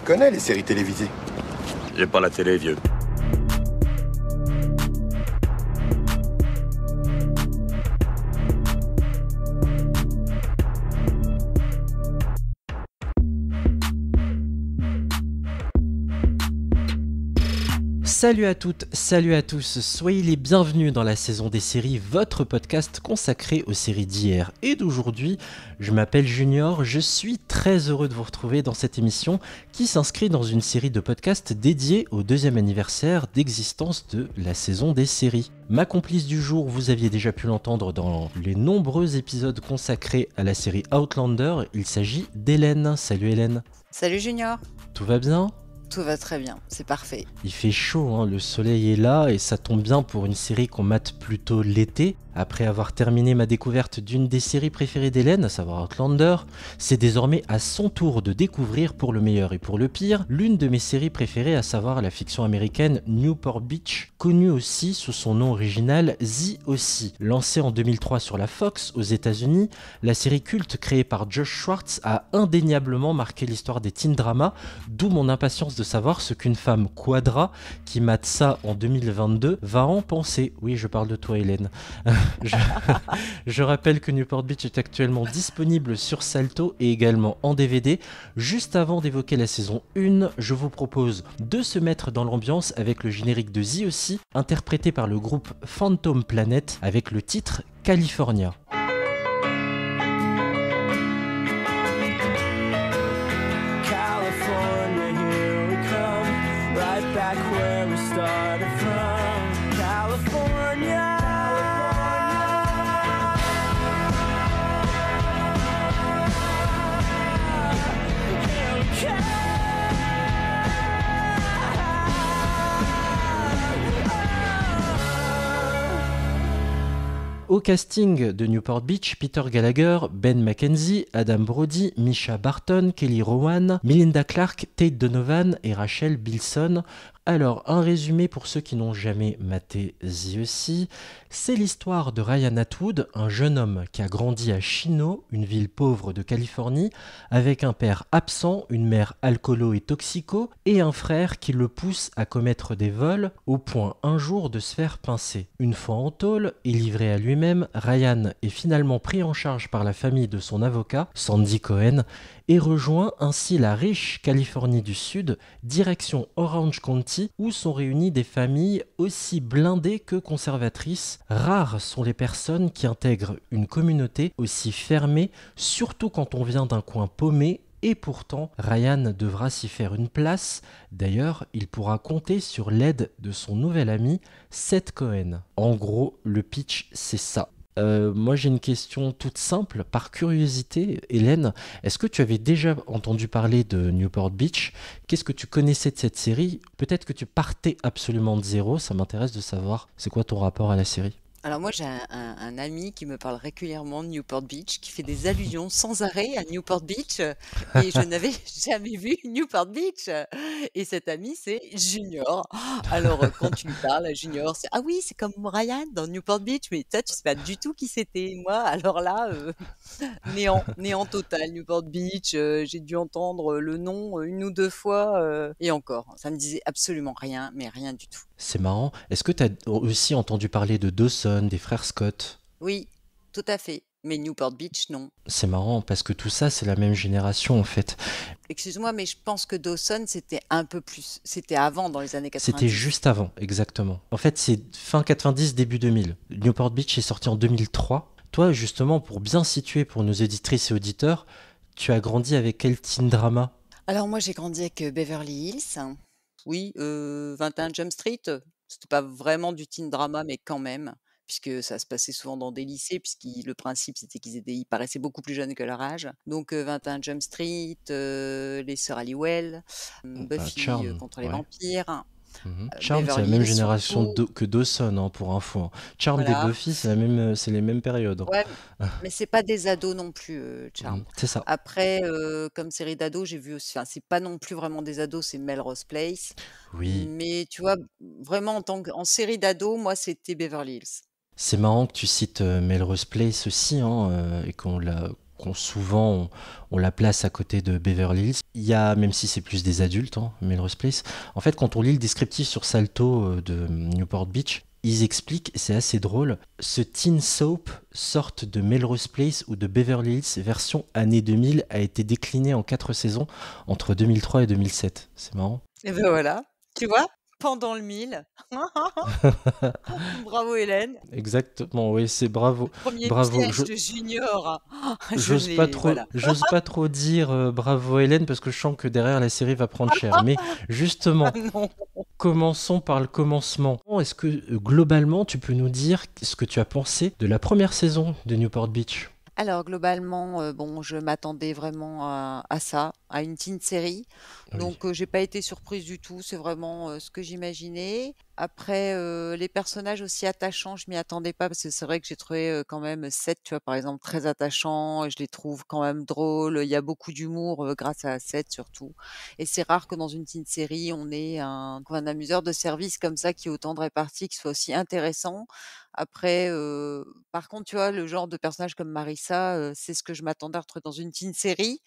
connais les séries télévisées. J'ai pas la télé, vieux. Salut à toutes, salut à tous, soyez les bienvenus dans la saison des séries, votre podcast consacré aux séries d'hier et d'aujourd'hui. Je m'appelle Junior, je suis très heureux de vous retrouver dans cette émission qui s'inscrit dans une série de podcasts dédiés au 2e anniversaire d'existence de la saison des séries. Ma complice du jour, vous aviez déjà pu l'entendre dans les nombreux épisodes consacrés à la série Outlander, il s'agit d'Hélène. Salut Hélène. Salut Junior. Tout va bien ? Tout va très bien, c'est parfait. Il fait chaud, hein, le soleil est là et ça tombe bien pour une série qu'on mate plutôt l'été. Après avoir terminé ma découverte d'une des séries préférées d'Hélène, à savoir Outlander, c'est désormais à son tour de découvrir pour le meilleur et pour le pire l'une de mes séries préférées, à savoir la fiction américaine Newport Beach, connue aussi sous son nom original The O.C. Lancée en 2003 sur la Fox aux États-Unis, la série culte créée par Josh Schwartz a indéniablement marqué l'histoire des teen dramas, d'où mon impatience de savoir ce qu'une femme quadra qui mate ça en 2022 va en penser. Oui, je parle de toi Hélène. Je rappelle que Newport Beach est actuellement disponible sur Salto et également en DVD. Juste avant d'évoquer la saison 1, je vous propose de se mettre dans l'ambiance avec le générique de The O.C. interprété par le groupe Phantom Planet avec le titre California. Back where we started from, California. Au casting de Newport Beach, Peter Gallagher, Ben McKenzie, Adam Brody, Misha Barton, Kelly Rowan, Melinda Clarke, Tate Donovan et Rachel Bilson. Alors, un résumé pour ceux qui n'ont jamais maté The O.C. C'est l'histoire de Ryan Atwood, un jeune homme qui a grandi à Chino, une ville pauvre de Californie, avec un père absent, une mère alcoolo et toxico, et un frère qui le pousse à commettre des vols, au point un jour de se faire pincer. Une fois en tôle et livré à lui-même, Ryan est finalement pris en charge par la famille de son avocat, Sandy Cohen, et rejoint ainsi la riche Californie du Sud, direction Orange County, où sont réunies des familles aussi blindées que conservatrices. Rares sont les personnes qui intègrent une communauté aussi fermée, surtout quand on vient d'un coin paumé. Et pourtant, Ryan devra s'y faire une place. D'ailleurs, il pourra compter sur l'aide de son nouvel ami, Seth Cohen. En gros, le pitch, c'est ça. Moi j'ai une question toute simple, par curiosité, Hélène, est-ce que tu avais déjà entendu parler de Newport Beach? Qu'est-ce que tu connaissais de cette série? Peut-être que tu partais absolument de zéro, ça m'intéresse de savoir, c'est quoi ton rapport à la série? Alors moi j'ai un ami qui me parle régulièrement de Newport Beach, qui fait des allusions sans arrêt à Newport Beach, et je n'avais jamais vu Newport Beach. Et cet ami c'est Junior. Alors quand tu lui parles à Junior, c'est ah oui c'est comme Ryan dans Newport Beach, mais toi tu sais pas du tout qui c'était. Moi alors là néant total Newport Beach. J'ai dû entendre le nom une ou deux fois, et encore ça me disait absolument rien, mais rien du tout. C'est marrant, est-ce que tu as aussi entendu parler de Dawson, des frères Scott? Oui, tout à fait. Mais Newport Beach, non. C'est marrant parce que tout ça c'est la même génération en fait. Excuse-moi, mais je pense que Dawson, c'était un peu plus. C'était avant, dans les années 90. C'était juste avant, exactement. En fait c'est fin 90, début 2000. Newport Beach est sorti en 2003. Toi justement, pour bien situer pour nos auditrices et auditeurs, tu as grandi avec quel teen drama? Alors moi, j'ai grandi avec Beverly Hills. Oui, 21 Jump Street. C'était pas vraiment du teen drama, mais quand même, puisque ça se passait souvent dans des lycées, le principe c'était ils paraissaient beaucoup plus jeunes que leur âge. Donc 21 Jump Street, les sœurs Halliwell, Buffy Charmed, contre les ouais. vampires, Charmed, c'est la Beverly même Hills génération surtout. que Dawson, hein, pour info, hein. Charmed et Voilà. Buffy, c'est les mêmes périodes, Ouais, hein. mais c'est pas des ados non plus, Charmed. C'est ça. Après, comme série d'ados, j'ai vu aussi, enfin, c'est pas non plus vraiment des ados, c'est Melrose Place. Oui. Mais tu vois, vraiment en série d'ados, moi, c'était Beverly Hills. C'est marrant que tu cites Melrose Place aussi, hein, et qu'on souvent on la place à côté de Beverly Hills. Il y a, même si c'est plus des adultes, hein, Melrose Place, en fait quand on lit le descriptif sur Salto de Newport Beach, ils expliquent, et c'est assez drôle, ce teen soap, sorte de Melrose Place ou de Beverly Hills version année 2000, a été décliné en 4 saisons entre 2003 et 2007. C'est marrant. Et ben voilà, tu vois, pendant le 1000. Bravo Hélène. Exactement, oui, c'est bravo. Premier Bravo. piège de Junior. Je J'ose pas l'ai, trop, voilà. j'ose pas trop dire bravo Hélène parce que je sens que derrière la série va prendre cher. Mais justement, Non. commençons par le commencement. Est-ce que globalement tu peux nous dire ce que tu as pensé de la première saison de Newport Beach? Alors globalement, bon, je m'attendais vraiment à ça, à une teen série. Oui. Donc j'ai pas été surprise du tout, c'est vraiment ce que j'imaginais. Après, les personnages aussi attachants, je m'y attendais pas parce que c'est vrai que j'ai trouvé quand même Seth, tu vois, par exemple, très attachant. Et je les trouve quand même drôles. Il y a beaucoup d'humour grâce à Seth surtout. Et c'est rare que dans une teen série, on ait un amuseur de service comme ça qui est autant de réparti, qui soit aussi intéressant. Après, par contre, tu vois, le genre de personnage comme Marissa, c'est ce que je m'attendais à retrouver dans une teen série.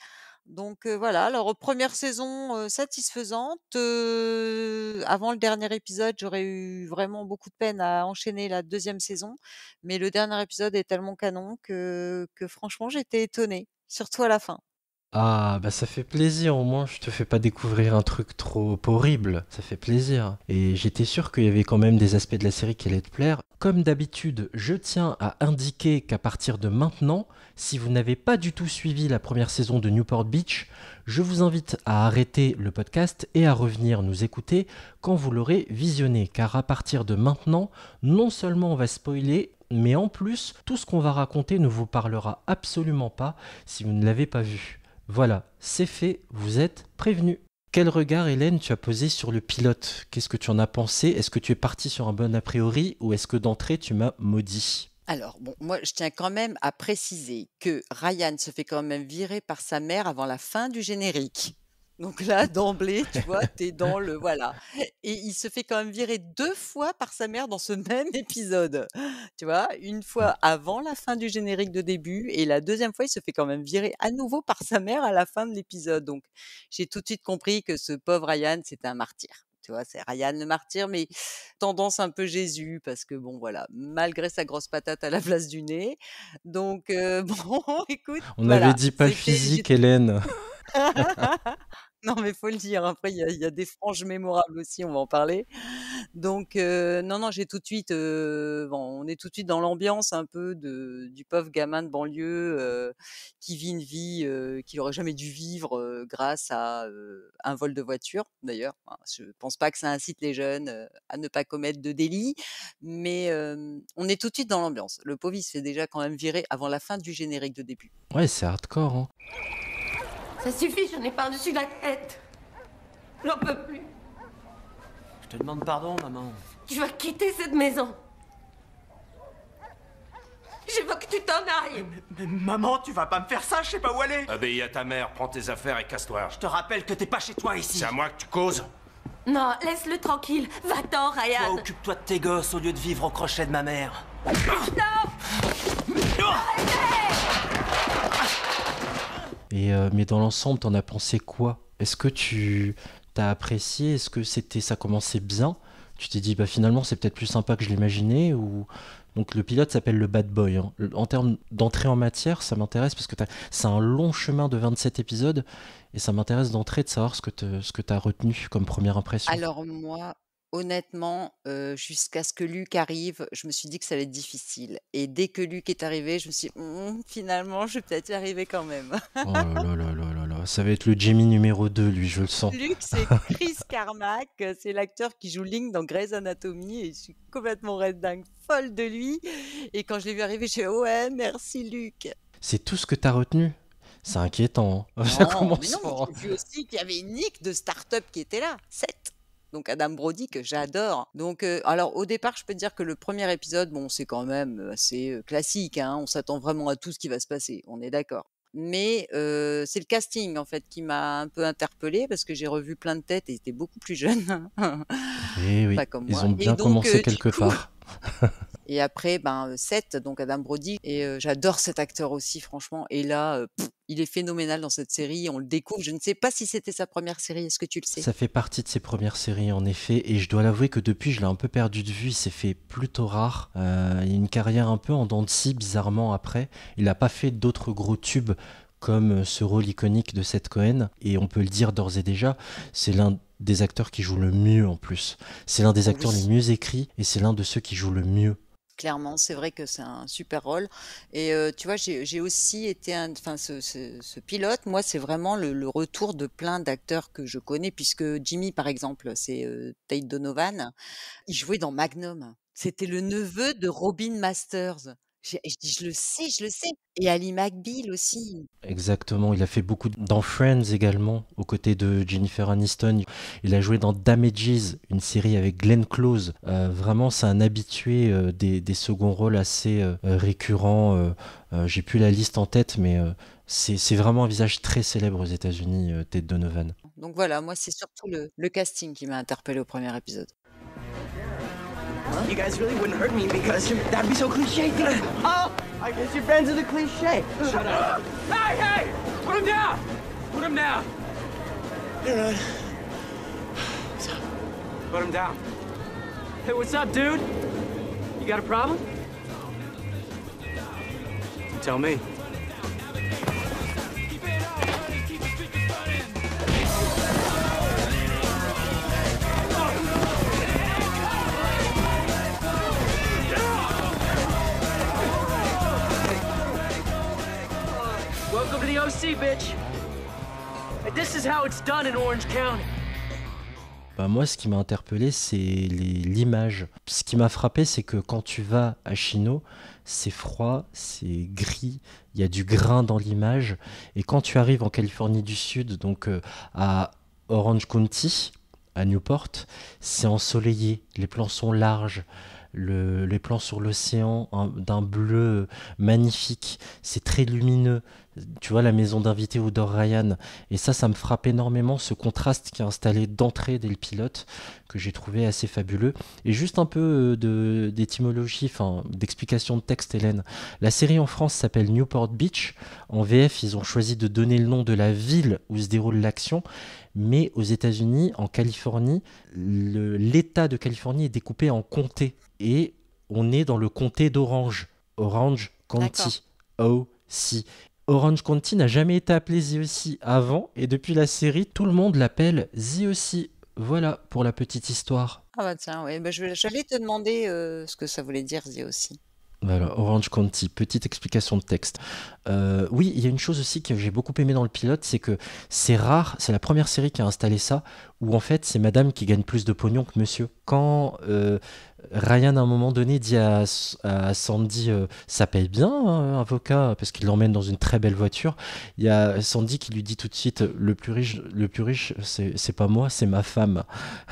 Donc voilà, alors première saison, satisfaisante, avant le dernier épisode, j'aurais eu vraiment beaucoup de peine à enchaîner la deuxième saison, mais le dernier épisode est tellement canon que franchement j'étais étonnée, surtout à la fin. Ah, bah ça fait plaisir, au moins je te fais pas découvrir un truc trop horrible, ça fait plaisir. Et j'étais sûr qu'il y avait quand même des aspects de la série qui allaient te plaire. Comme d'habitude, je tiens à indiquer qu'à partir de maintenant, si vous n'avez pas du tout suivi la première saison de Newport Beach, je vous invite à arrêter le podcast et à revenir nous écouter quand vous l'aurez visionné, car à partir de maintenant, non seulement on va spoiler, mais en plus, tout ce qu'on va raconter ne vous parlera absolument pas si vous ne l'avez pas vu. Voilà, c'est fait, vous êtes prévenus. Quel regard, Hélène, tu as posé sur le pilote? Qu'est-ce que tu en as pensé? Est-ce que tu es parti sur un bon a priori ou est-ce que d'entrée tu m'as maudit? Alors bon, moi je tiens quand même à préciser que Ryan se fait quand même virer par sa mère avant la fin du générique. Donc là, d'emblée, tu vois, t'es dans le voilà. Et il se fait quand même virer 2 fois par sa mère dans ce même épisode. Tu vois? Une fois avant la fin du générique de début et la deuxième fois, il se fait quand même virer à nouveau par sa mère à la fin de l'épisode. Donc j'ai tout de suite compris que ce pauvre Ryan, c'était un martyr. Tu vois? C'est Ryan le martyr, mais tendance un peu Jésus parce que bon voilà, malgré sa grosse patate à la place du nez. Donc bon, écoute, On n'avait voilà, dit pas c'était physique, Hélène. non, mais faut le dire. Après, il y a des franges mémorables aussi, on va en parler. Donc, non, non, j'ai tout de suite, bon, on est tout de suite dans l'ambiance un peu du pauvre gamin de banlieue qui vit une vie qu'il aurait jamais dû vivre grâce à un vol de voiture. D'ailleurs, enfin, je pense pas que ça incite les jeunes à ne pas commettre de délit, mais on est tout de suite dans l'ambiance. Le pauvre, il se fait déjà quand même virer avant la fin du générique de début. Ouais, c'est hardcore, hein. Ça suffit, j'en ai par-dessus la tête. J'en peux plus. Je te demande pardon, maman. Tu vas quitter cette maison. Je veux que tu t'en ailles. Mais maman, tu vas pas me faire ça, je sais pas où aller. Obéis à ta mère, prends tes affaires et casse-toi. Je te rappelle que t'es pas chez toi ici. C'est à moi que tu causes. Non, laisse-le tranquille. Va-t'en, Toi, Ryan. occupe-toi de tes gosses au lieu de vivre au crochet de ma mère. Et mais dans l'ensemble, t'en as pensé quoi? Est-ce que tu t'as apprécié? Est-ce que ça commençait bien? Tu t'es dit, bah finalement, c'est peut-être plus sympa que je l'imaginais ou... Donc le pilote s'appelle le Bad Boy, hein. En termes d'entrée en matière, ça m'intéresse parce que c'est un long chemin de 27 épisodes et ça m'intéresse d'entrée de savoir ce que t'as retenu comme première impression. Alors moi, honnêtement, jusqu'à ce que Luc arrive, je me suis dit que ça allait être difficile et dès que Luc est arrivé, je me suis dit: Finalement, je vais peut-être y arriver quand même». Oh là là là là là là, ça va être le Jamie numéro 2, lui, je le sens. Luc, c'est Chris Carmack, c'est l'acteur qui joue Link dans Grey's Anatomy et je suis complètement red dingue, folle de lui et quand je l'ai vu arriver, j'ai fait: «Ouais, merci Luc». C'est tout ce que t'as retenu? C'est inquiétant, hein. Ça Non, mais commence non, fort. j'ai vu aussi qu'il y avait une Nick de start-up qui était là, 7. Donc Adam Brody que j'adore. Donc alors au départ, je peux te dire que le premier épisode, bon, c'est quand même assez classique, hein, on s'attend vraiment à tout ce qui va se passer, on est d'accord. Mais c'est le casting en fait qui m'a un peu interpellée parce que j'ai revu plein de têtes et ils étaient beaucoup plus jeunes. Eh oui, Pas comme ils moi. ont Et bien donc commencé du quelque coup, part. Et après, Seth, donc Adam Brody, et j'adore cet acteur aussi, franchement. Et là, il est phénoménal dans cette série. On le découvre. Je ne sais pas si c'était sa première série. Est-ce que tu le sais? Ça fait partie de ses premières séries en effet, et je dois l'avouer que depuis je l'ai un peu perdu de vue, il s'est fait plutôt rare. Il a une carrière un peu en dents de scie bizarrement après. Il n'a pas fait d'autres gros tubes comme ce rôle iconique de Seth Cohen, et on peut le dire d'ores et déjà, c'est l'un des acteurs qui joue le mieux en plus. C'est l'un des acteurs les Oui. mieux écrits, et c'est l'un de ceux qui joue le mieux. Clairement, c'est vrai que c'est un super rôle. Et tu vois, j'ai aussi été enfin, ce pilote, moi, c'est vraiment le retour de plein d'acteurs que je connais, puisque Jimmy, par exemple, c'est Tate Donovan. Il jouait dans Magnum. C'était le neveu de Robin Masters. Je dis, je le sais. Et Ali McBeal aussi. Exactement, il a fait beaucoup dans Friends également, aux côtés de Jennifer Aniston. Il a joué dans Damages, une série avec Glenn Close. Vraiment, c'est un habitué des seconds rôles assez récurrents. J'ai plus la liste en tête, mais c'est vraiment un visage très célèbre aux États-Unis, Ted Donovan. Donc voilà, moi, c'est surtout le casting qui m'a interpellé au premier épisode. You guys really wouldn't hurt me because that'd be so cliche. Oh, I guess you're friends with the cliche. Shut up. Hey, hey! Put him down! Put him down! You're right. What's up? Put him down. Hey, what's up, dude? You got a problem? You tell me. Welcome to the OC, bitch. And this is how it's done in Orange County. Moi, ce qui m'a interpellé, c'est l'image. Ce qui m'a frappé, c'est que quand tu vas à Chino, c'est froid, c'est gris, il y a du grain dans l'image. Et quand tu arrives en Californie du Sud, donc à Orange County, à Newport, c'est ensoleillé, les plans sont larges. Les plans sur l'océan d'un bleu magnifique, c'est très lumineux. Tu vois la maison d'invité Odor Ryan, et ça me frappe énormément, ce contraste qui est installé d'entrée dès le pilote, que j'ai trouvé assez fabuleux. Et juste un peu d'étymologie, enfin d'explication de texte, Hélène. La série en France s'appelle Newport Beach. En VF, ils ont choisi de donner le nom de la ville où se déroule l'action. Mais aux États-Unis, en Californie, l'État de Californie est découpé en comtés. Et on est dans le comté d'Orange. Orange County. OC. Orange County n'a jamais été appelé The OC avant. Et depuis la série, tout le monde l'appelle The OC. Voilà pour la petite histoire. Ah bah tiens, ouais, j'allais te demander ce que ça voulait dire, aussi. Voilà, Orange County, petite explication de texte. Oui, il y a une chose aussi que j'ai beaucoup aimé dans le pilote, c'est que c'est rare, c'est la première série qui a installé ça, où en fait c'est madame qui gagne plus de pognon que monsieur. Quand Ryan à un moment donné dit à Sandy ça paye bien avocat, parce qu'il l'emmène dans une très belle voiture, il y a Sandy qui lui dit tout de suite le plus riche c'est pas moi, c'est ma femme.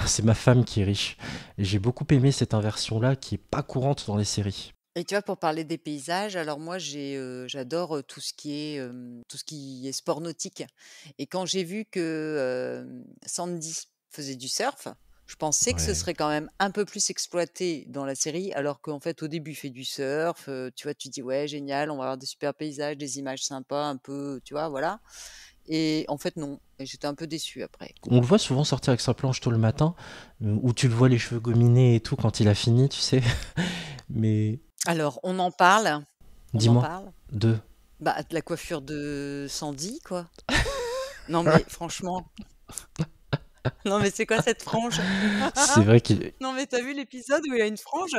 C'est ma femme qui est riche. Et j'ai beaucoup aimé cette inversion là qui est pas courante dans les séries. Et tu vois, pour parler des paysages, alors moi j'adore tout ce qui est sport nautique. Et quand j'ai vu que Sandy faisait du surf, je pensais que ce Ouais. serait quand même un peu plus exploité dans la série, alors qu'en fait au début il fait du surf, tu vois, tu dis ouais génial, on va avoir des super paysages, des images sympas, un peu, tu vois, voilà. Et en fait non, et j'étais un peu déçue après. On le voit souvent sortir avec sa planche tôt le matin, où tu le vois les cheveux gominés et tout quand il a fini, tu sais. Mais Alors on en parle, dis-moi, de... de la coiffure de Sandy, quoi. Non mais franchement, non mais c'est quoi cette frange? C'est vrai qu'il Non mais t'as vu l'épisode où il y a une frange?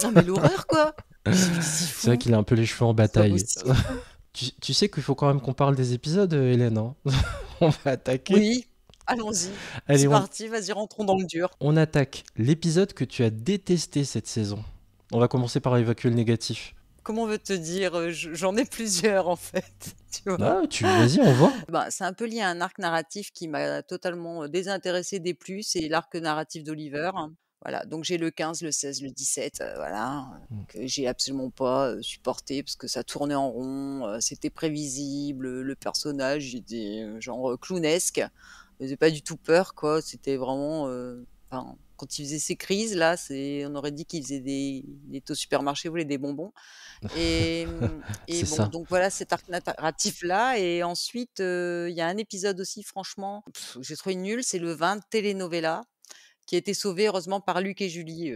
Non mais l'horreur, quoi. c'est vrai qu'il a un peu les cheveux en C'est pas bataille. possible. Tu sais qu'il faut quand même qu'on parle des épisodes, Hélène, hein. On va attaquer. Oui, allons-y. Allez, C'est on, parti, vas-y, rentrons dans le dur. on attaque l'épisode que tu as détesté cette saison. On va commencer par évacuer le négatif. Comment on veut te dire? J'en ai plusieurs en fait, tu vois. Vas-y, on voit. C'est un peu lié à un arc narratif qui m'a totalement désintéressé des plus, c'est l'arc narratif d'Oliver. Voilà, donc j'ai le 15, le 16, le 17, voilà, que j'ai absolument pas supporté parce que ça tournait en rond, c'était prévisible, le personnage était genre clownesque, il faisait pas du tout peur, quoi, c'était vraiment, Quand il faisait ses crises, là, on aurait dit qu'il faisait il était au supermarché, voulait des bonbons. Et, et C'est bon, ça. donc voilà cet arc narratif-là. Et ensuite, il y a un épisode aussi, franchement, j'ai trouvé nul, c'est le 20, Telenovela, qui a été sauvé heureusement par Luc et Julie.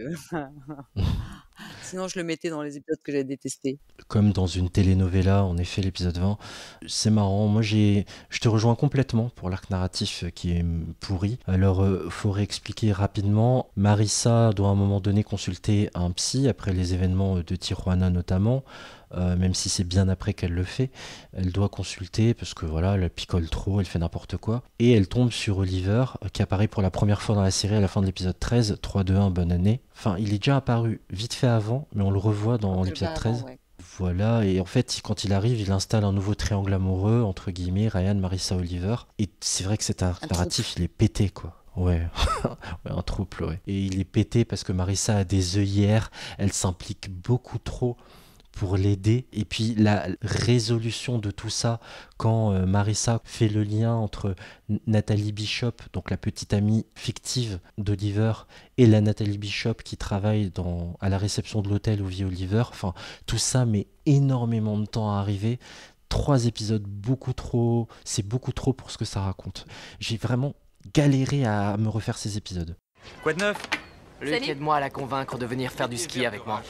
Sinon, je le mettais dans les épisodes que j'ai détestés. Comme dans une telenovela, en effet, l'épisode 20. C'est marrant, moi je te rejoins complètement pour l'arc narratif qui est pourri. Alors, faut réexpliquer rapidement. Marissa doit à un moment donné consulter un psy après les événements de Tijuana notamment. Même si c'est bien après qu'elle le fait, elle doit consulter parce que voilà, elle picole trop, elle fait n'importe quoi. Et elle tombe sur Oliver, qui apparaît pour la première fois dans la série à la fin de l'épisode 13, 3, 2, 1, bonne année. Enfin, il est déjà apparu vite fait avant, mais on le revoit dans l'épisode 13. Ouais. Voilà, et en fait, quand il arrive, il installe un nouveau triangle amoureux, entre guillemets, Ryan, Marissa, Oliver. Et c'est vrai que cet arc narratif, il est pété, quoi. Ouais. Ouais, un trouble, ouais. Et il est pété parce que Marissa a des œillères, elle s'implique beaucoup trop pour l'aider. Et puis la résolution de tout ça, quand Marissa fait le lien entre Nathalie Bishop, donc la petite amie fictive d'Oliver, et la Nathalie Bishop qui travaille à la réception de l'hôtel où vit Oliver. Enfin, tout ça met énormément de temps à arriver. 3 épisodes, c'est beaucoup trop pour ce que ça raconte. J'ai vraiment galéré à me refaire ces épisodes. Quoi de neuf? Luc, aide-moi à la convaincre de venir faire du ski avec moi.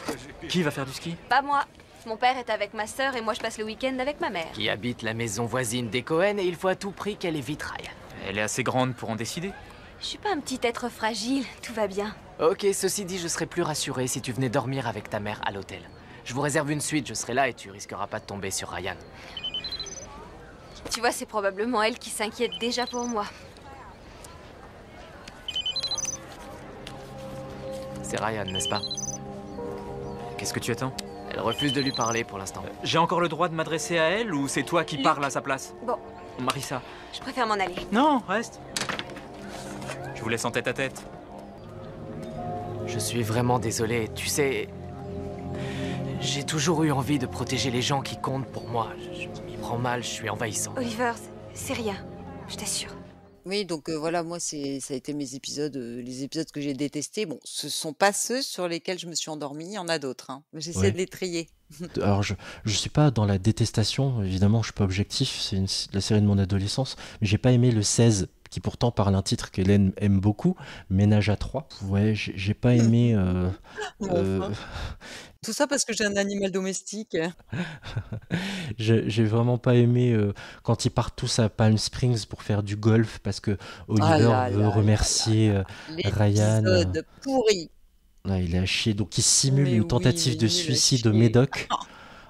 Qui va faire du ski? Pas moi. Mon père est avec ma sœur et moi je passe le week-end avec ma mère. Qui habite la maison voisine des Cohen et il faut à tout prix qu'elle évite Ryan. Elle est assez grande pour en décider. Je suis pas un petit être fragile, tout va bien. Ok, ceci dit, je serais plus rassuré si tu venais dormir avec ta mère à l'hôtel. Je vous réserve une suite, je serai là et tu risqueras pas de tomber sur Ryan. Tu vois, c'est probablement elle qui s'inquiète déjà pour moi. C'est Ryan, n'est-ce pas? Qu'est-ce que tu attends? Elle refuse de lui parler pour l'instant. J'ai encore le droit de m'adresser à elle ou c'est toi qui Luc. parles à sa place? Bon, Marissa. je préfère m'en aller. Non, reste. Je vous laisse en tête à tête. Je suis vraiment désolé, tu sais... J'ai toujours eu envie de protéger les gens qui comptent pour moi. Je m'y prends mal, je suis envahissant. Oliver, c'est rien, je t'assure. Oui, donc voilà, moi, ça a été mes épisodes, les épisodes que j'ai détestés. Bon, ce sont pas ceux sur lesquels je me suis endormie, il y en a d'autres, hein. J'essaie Ouais. de les trier. Alors je suis pas dans la détestation, évidemment je suis pas objectif, c'est la série de mon adolescence, mais j'ai pas aimé le 16 qui pourtant parle un titre qu'Hélène aime beaucoup, Ménage à 3. Ouais, j'ai pas aimé Enfin. Tout ça parce que j'ai un animal domestique. j'ai vraiment pas aimé quand ils partent tous à Palm Springs pour faire du golf parce que Oliver là veut là remercier Ryan. L'épisode pourri. Ouais, il est à chier, donc il simule Mais une oui, tentative de nul à suicide de chier. Médoc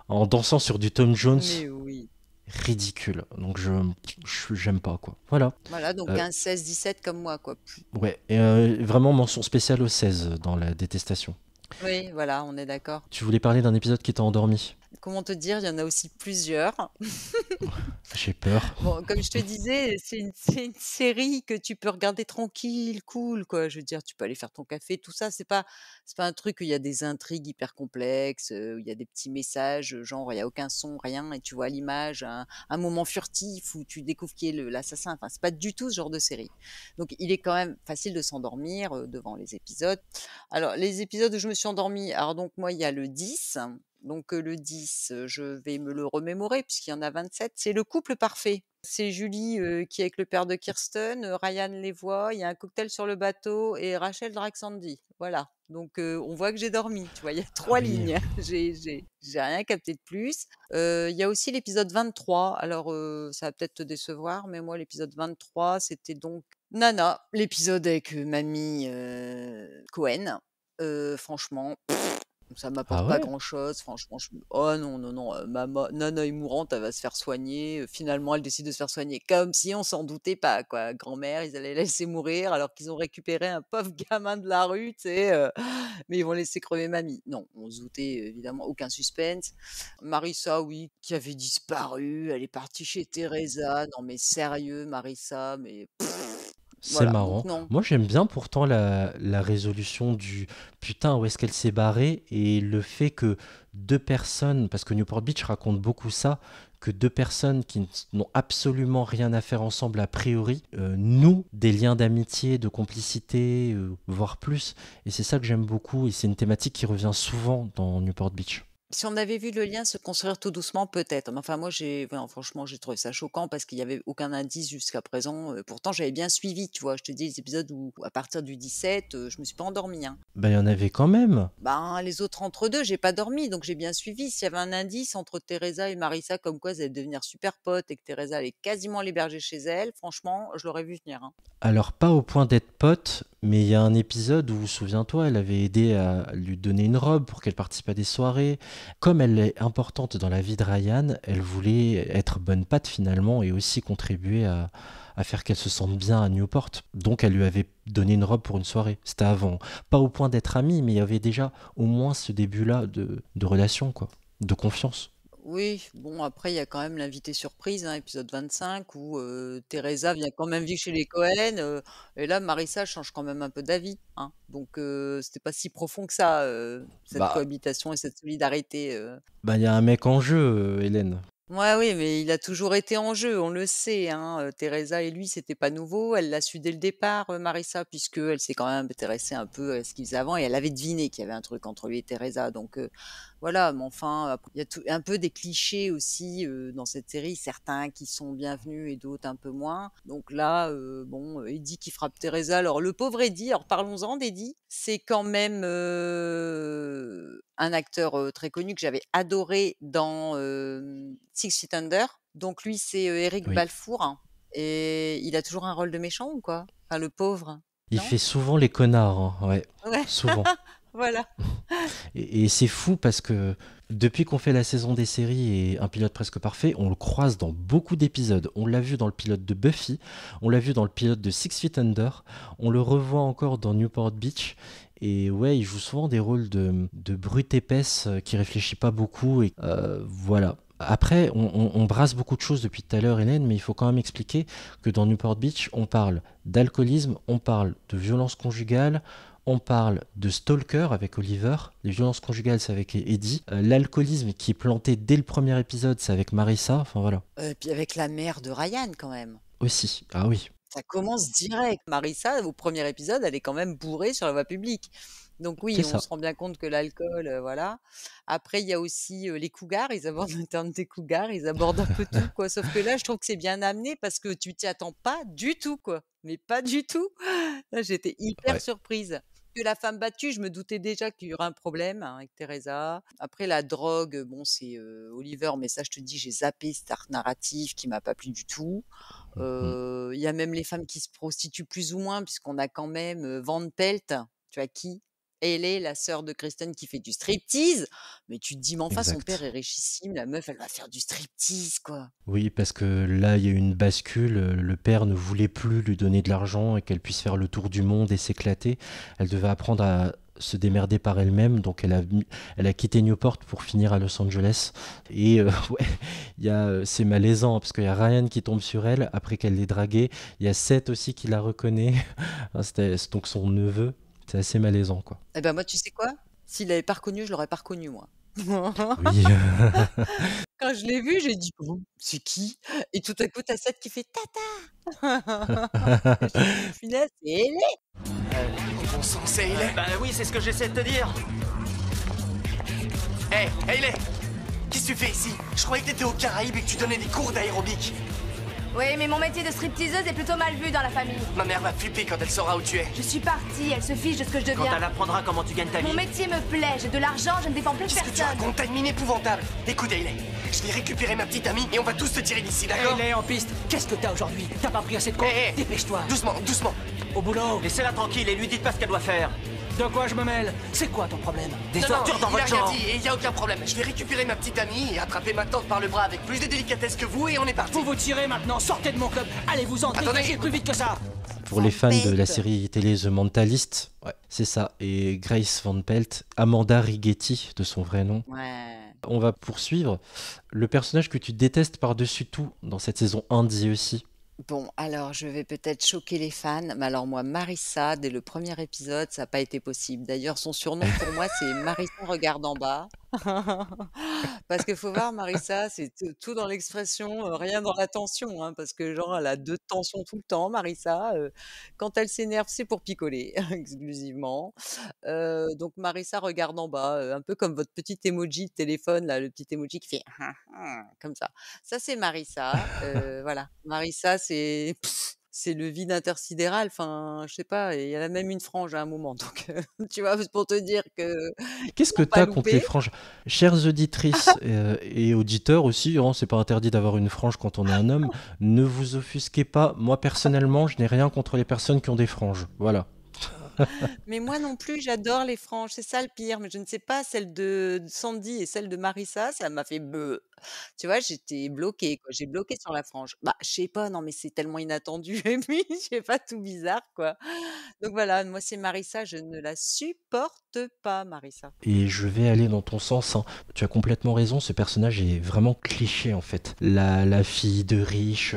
en dansant sur du Tom Jones. Mais oui. Ridicule, donc j'aime pas, quoi. Voilà. Voilà, donc 15, 16, 17 comme moi, quoi. Ouais, et vraiment mention spéciale au 16 dans la détestation. Oui, voilà, on est d'accord. Tu voulais parler d'un épisode qui t'a endormi? Comment te dire, il y en a aussi plusieurs. J'ai peur. Bon, comme je te disais, c'est une série que tu peux regarder tranquille, cool, quoi. Je veux dire, tu peux aller faire ton café, tout ça. C'est pas un truc où il y a des intrigues hyper complexes, où il y a des petits messages, genre il y a aucun son, rien, et tu vois à l'image un moment furtif où tu découvres qui est l'assassin. Enfin, c'est pas du tout ce genre de série. Donc, il est quand même facile de s'endormir devant les épisodes. Alors, les épisodes où je me suis endormie, alors donc moi, il y a le 10. Donc le 10, je vais me le remémorer puisqu'il y en a 27. C'est le couple parfait. C'est Julie qui est avec le père de Kirsten, Ryan les voit, il y a un cocktail sur le bateau et Rachel drague Sandy. Voilà. Donc on voit que j'ai dormi. Tu vois, il y a 3 Oui. lignes. J'ai rien capté de plus. Il y a aussi l'épisode 23. Alors ça va peut-être te décevoir, mais moi l'épisode 23, c'était donc Nana, l'épisode avec mamie Cohen. Franchement. Ça m'apporte pas ouais grand-chose, franchement. Oh non, non, non, Nana est mourante, elle va se faire soigner. Finalement, elle décide de se faire soigner comme si on s'en doutait pas, quoi. Grand-mère, ils allaient la laisser mourir alors qu'ils ont récupéré un pauvre gamin de la rue, tu sais. Mais ils vont laisser crever mamie. Non, on se doutait, évidemment, aucun suspense. Marissa, oui, qui avait disparu, elle est partie chez Teresa. Non, mais sérieux, Marissa, mais... C'est Voilà, marrant. donc non. Moi, j'aime bien pourtant la résolution du putain, où est-ce qu'elle s'est barrée et le fait que 2 personnes, parce que Newport Beach raconte beaucoup ça, que deux personnes qui n'ont absolument rien à faire ensemble a priori nouent des liens d'amitié, de complicité, voire plus. Et c'est ça que j'aime beaucoup, et c'est une thématique qui revient souvent dans Newport Beach. Si on avait vu le lien se construire tout doucement, peut-être. Mais enfin, moi, franchement, j'ai trouvé ça choquant parce qu'il n'y avait aucun indice jusqu'à présent. Pourtant, j'avais bien suivi, tu vois. Je te dis, les épisodes où, à partir du 17, je me suis pas endormie, hein. Il y en avait quand même. Ben, les autres entre deux, j'ai pas dormi, donc j'ai bien suivi. S'il y avait un indice entre Teresa et Marissa, comme quoi elles allaient devenir super potes et que Teresa allait quasiment l'héberger chez elle, franchement, je l'aurais vu venir, hein. Alors, pas au point d'être pote, mais il y a un épisode où, souviens-toi, elle avait aidé à lui donner une robe pour qu'elle participe à des soirées. Comme elle est importante dans la vie de Ryan, elle voulait être bonne patte finalement et aussi contribuer à faire qu'elle se sente bien à Newport. Donc elle lui avait donné une robe pour une soirée. C'était avant. Pas au point d'être amis, mais il y avait déjà au moins ce début-là de relation, quoi, de confiance. Oui, bon, après, il y a quand même l'invité surprise, hein, épisode 25, où Teresa vient quand même vivre chez les Cohen, et là, Marissa change quand même un peu d'avis, hein. Donc, c'était pas si profond que ça, cette Bah, cohabitation et cette solidarité. il y a un mec en jeu, Hélène. Ouais, oui, mais il a toujours été en jeu, on le sait, hein. Teresa et lui, c'était pas nouveau. Elle l'a su dès le départ, Marissa, puisque elle s'est quand même intéressée un peu à ce qu'ils faisaient avant et elle avait deviné qu'il y avait un truc entre lui et Teresa. Donc voilà, mais enfin, il y a un peu des clichés aussi dans cette série, certains qui sont bienvenus et d'autres un peu moins. Donc là, bon, Eddie qui frappe Teresa. Alors le pauvre Eddie, alors parlons-en d'Eddie, c'est quand même un acteur très connu que j'avais adoré dans Six Feet Under. Donc lui, c'est Eric Oui. Balfour, hein. Et il a toujours un rôle de méchant ou quoi? Enfin, le pauvre, Il non? fait souvent les connards, hein, ouais, Ouais, souvent. voilà. Et c'est fou parce que depuis qu'on fait la saison des séries et un pilote presque parfait, on le croise dans beaucoup d'épisodes. On l'a vu dans le pilote de Buffy, on l'a vu dans le pilote de Six Feet Under, on le revoit encore dans Newport Beach. Et ouais, il joue souvent des rôles de brute épaisse qui réfléchit pas beaucoup. Et voilà. Après, on brasse beaucoup de choses depuis tout à l'heure, Hélène, mais il faut quand même expliquer que dans Newport Beach, on parle d'alcoolisme, on parle de violence conjugale, on parle de stalker avec Oliver, les violences conjugales c'est avec Eddie, l'alcoolisme qui est planté dès le premier épisode c'est avec Marissa, enfin voilà. Puis avec la mère de Ryan quand même. Aussi, ah oui. Ça commence direct. Marissa, au premier épisode, elle est quand même bourrée sur la voie publique. Donc oui, C'est on ça. se rend bien compte que l'alcool, voilà. Après, il y a aussi les cougars. Ils abordent le terme des cougars. Ils abordent un peu tout, quoi. Sauf que là, je trouve que c'est bien amené parce que tu t'y attends pas du tout, quoi. Mais pas du tout. Là, j'étais hyper Ouais. surprise. Que la femme battue, je me doutais déjà qu'il y aurait un problème, hein, avec Teresa. Après, la drogue, bon, c'est Oliver, mais ça, je te dis, j'ai zappé cet arc narratif qui m'a pas plu du tout. Mhm. Il y a même les femmes qui se prostituent plus ou moins, puisqu'on a quand même Van Pelt, tu vois qui? Elle est la sœur de Kristen qui fait du striptease. Mais tu te dis, mais enfin, son père Exact. est richissime, la meuf, elle va faire du striptease, quoi. Oui, parce que là, il y a eu une bascule. Le père ne voulait plus lui donner de l'argent et qu'elle puisse faire le tour du monde et s'éclater. Elle devait apprendre à se démerder par elle-même. Donc, elle a quitté Newport pour finir à Los Angeles. Et ouais, c'est malaisant parce qu'il y a Ryan qui tombe sur elle après qu'elle l'ait dragué. Il y a Seth aussi qui la reconnaît. C'est donc son neveu. C'est assez malaisant, quoi. Eh ben moi, tu sais quoi? S'il l'avait pas reconnu, je l'aurais pas reconnu, moi. Oui. Quand je l'ai vu, j'ai dit: «Oh, c'est qui?» Et tout à coup, tu as Seth qui fait: «Tata!» Et je me dis: «Punaise, c'est Ellie!» Bon sang, c'est Hayley. Bah oui, c'est ce que j'essaie de te dire. Hé, Hayley! Qu'est-ce que tu fais ici? Je croyais que t'étais aux Caraïbes et que tu donnais des cours d'aérobic. Oui, mais mon métier de stripteaseuse est plutôt mal vu dans la famille. Ma mère va flipper quand elle saura où tu es. Je suis partie, elle se fiche de ce que je Quand deviens. elle apprendra comment tu gagnes ta vie. Mon métier me plaît, j'ai de l'argent, je ne dépends plus de Qu'est-ce que tu personne. racontes? T'as une mine épouvantable. Écoute, Hayley, je vais récupérer ma petite amie et on va tous te tirer d'ici, d'accord? Hayley en piste, qu'est-ce que t'as aujourd'hui? T'as pas pris assez de compte? Hé, hé, Dépêche-toi. doucement, doucement. Au boulot. Laissez-la tranquille et lui dites pas ce qu'elle doit faire. De quoi je me mêle? C'est quoi ton problème? Des Non, tortures dans il a votre rien genre. dit et il y a aucun problème. Je vais récupérer ma petite amie et attraper ma tante par le bras avec plus de délicatesse que vous et on est parti. Vous vous tirez maintenant, sortez de mon club. Allez-vous-en, Attendez. dégagez plus vite que ça. Pour les Van fans de la Pelt. série télé The Mentalist, ouais, c'est ça. Et Grace Van Pelt, Amanda Righetti de son vrai nom. Ouais. On va poursuivre. Le personnage que tu détestes par-dessus tout dans cette saison 1 d'I aussi. Bon, alors je vais peut-être choquer les fans, mais alors moi, Marissa, dès le premier épisode, ça n'a pas été possible. D'ailleurs, son surnom pour moi, c'est Marissa regarde en bas. Parce qu'il faut voir Marissa, c'est tout dans l'expression, rien dans la tension, hein, parce que genre elle a 2 tensions tout le temps Marissa, quand elle s'énerve, c'est pour picoler exclusivement. Donc Marissa regarde en bas, un peu comme votre petit emoji de téléphone là, le petit emoji qui fait comme ça. Ça c'est Marissa, voilà. Marissa c'est le vide intersidéral, enfin, je sais pas, et elle a même une frange à un moment donc tu vois? C'est pour te dire que Qu'est-ce que faut pas t'as contre les louper. franges? Chères auditrices et auditeurs aussi, hein, c'est pas interdit d'avoir une frange quand on est un homme. Ne vous offusquez pas. Moi, personnellement, je n'ai rien contre les personnes qui ont des franges. Voilà. Mais moi non plus, j'adore les franges, c'est ça le pire, mais je ne sais pas, celle de Sandy et celle de Marissa, ça m'a fait beuh. Tu vois? J'étais bloquée, quoi, j'ai bloqué sur la frange. Bah, je sais pas, non, mais c'est tellement inattendu et puis, je sais pas, tout bizarre, quoi. Donc voilà, moi, c'est Marissa, je ne la supporte pas, Marissa. Et je vais aller dans ton sens, hein. Tu as complètement raison, ce personnage est vraiment cliché en fait. La fille de riche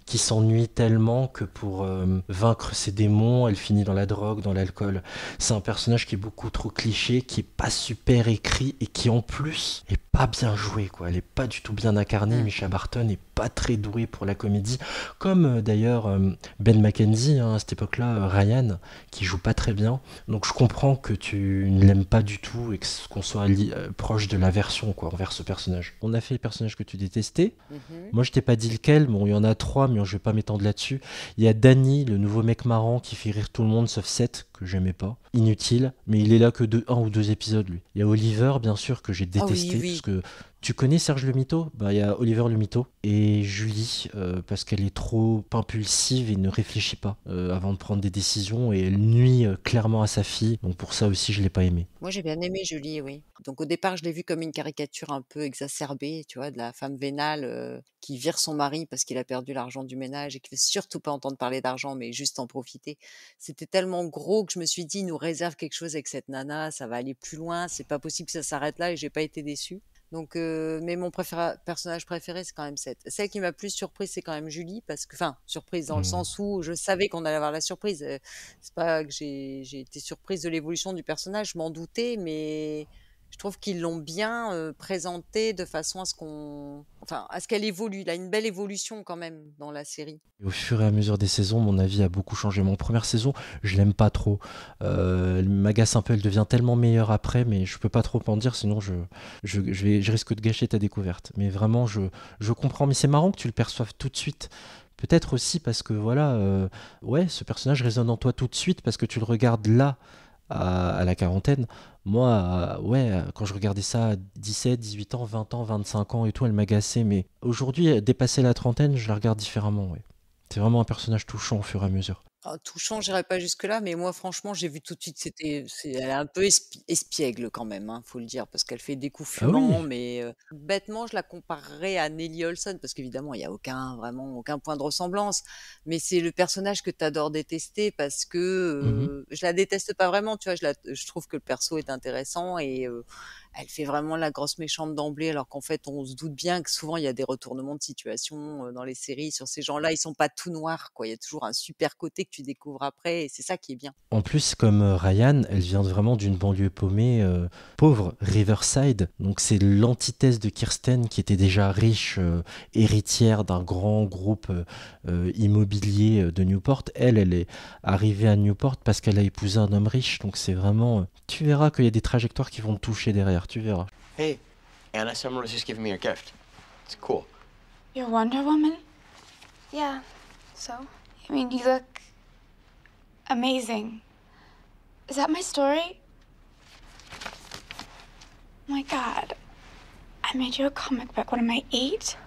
qui s'ennuie tellement que pour vaincre ses démons, elle finit dans la drogue, dans l'alcool. C'est un personnage qui est beaucoup trop cliché, qui est pas super écrit et qui en plus est pas bien joué, quoi. Elle est pas du tout bien incarnée. Misha Barton est pas très doué pour la comédie, comme d'ailleurs Ben McKenzie, hein, à cette époque-là, Ryan, qui joue pas très bien. Donc je comprends que tu ne l'aimes pas du tout et qu'on soit proche de l'aversion, quoi, envers ce personnage. On a fait les personnages que tu détestais. Moi je t'ai pas dit lequel, bon il y en a 3 mais je vais pas m'étendre là-dessus. Il y a Danny, le nouveau mec marrant qui fait rire tout le monde sauf Seth, que j'aimais pas. Inutile, mais il est là que 1 ou 2 épisodes lui. Il y a Oliver bien sûr que j'ai Ah oui, détesté, oui. parce que tu connais Serge le Mito? Bah il y a Oliver le Mito et Julie parce qu'elle est trop impulsive et ne réfléchit pas avant de prendre des décisions et elle nuit clairement à sa fille. Donc pour ça aussi je l'ai pas aimé. Moi, j'ai bien aimé Julie, oui. Donc au départ, je l'ai vue comme une caricature un peu exacerbée, tu vois, de la femme vénale qui vire son mari parce qu'il a perdu l'argent du ménage et qui veut surtout pas entendre parler d'argent, mais juste en profiter. C'était tellement gros que je me suis dit, il nous réserve quelque chose avec cette nana, ça va aller plus loin, c'est pas possible que ça s'arrête là et j'ai pas été déçue. Donc, mais mon personnage préféré, c'est quand même celle qui m'a plus surprise, c'est quand même Julie, parce que, enfin, surprise dans le sens où je savais qu'on allait avoir la surprise. C'est pas que j'ai été surprise de l'évolution du personnage, je m'en doutais, mais je trouve qu'ils l'ont bien présenté de façon à ce qu'elle évolue. Il a une belle évolution quand même dans la série. Et au fur et à mesure des saisons, mon avis a beaucoup changé. Mon première saison, je l'aime pas trop. Elle m'agace un peu, elle devient tellement meilleure après, mais je peux pas trop en dire, sinon je risque de gâcher ta découverte. Mais vraiment, je comprends. Mais c'est marrant que tu le perçoives tout de suite. Peut-être aussi parce que voilà, ouais, ce personnage résonne en toi tout de suite parce que tu le regardes là, à la quarantaine. Moi, ouais, quand je regardais ça à 17, 18 ans, 20 ans, 25 ans et tout, elle m'agaçait. Mais aujourd'hui, dépasser la trentaine, je la regarde différemment, ouais. C'est vraiment un personnage touchant au fur et à mesure. Touchant, j'irai pas jusque-là, mais moi, franchement, j'ai vu tout de suite, elle est un peu espiègle quand même, hein, faut le dire, parce qu'elle fait des coups Ah oui. fumants, mais bêtement, je la comparerais à Nellie Olson, parce qu'évidemment, il y a vraiment aucun point de ressemblance, mais c'est le personnage que tu adores détester, parce que je la déteste pas vraiment, tu vois, je trouve que le perso est intéressant et elle fait vraiment la grosse méchante d'emblée, alors qu'en fait, on se doute bien que souvent, il y a des retournements de situation dans les séries sur ces gens-là. Ils sont pas tout noirs, quoi. Il y a toujours un super côté que tu découvres après, et c'est ça qui est bien. En plus, comme Ryan, elle vient vraiment d'une banlieue paumée, pauvre, Riverside. Donc c'est l'antithèse de Kirsten, qui était déjà riche, héritière d'un grand groupe immobilier de Newport. Elle est arrivée à Newport parce qu'elle a épousé un homme riche. Donc c'est vraiment... tu verras qu'il y a des trajectoires qui vont te toucher derrière, tu verras. Hey, Anna, someone was just giving me a gift. It's cool. You're Wonder Woman? Yeah, so? I mean, you look amazing. Is that my story? Oh my god. I made you a comic book. What am I, 8?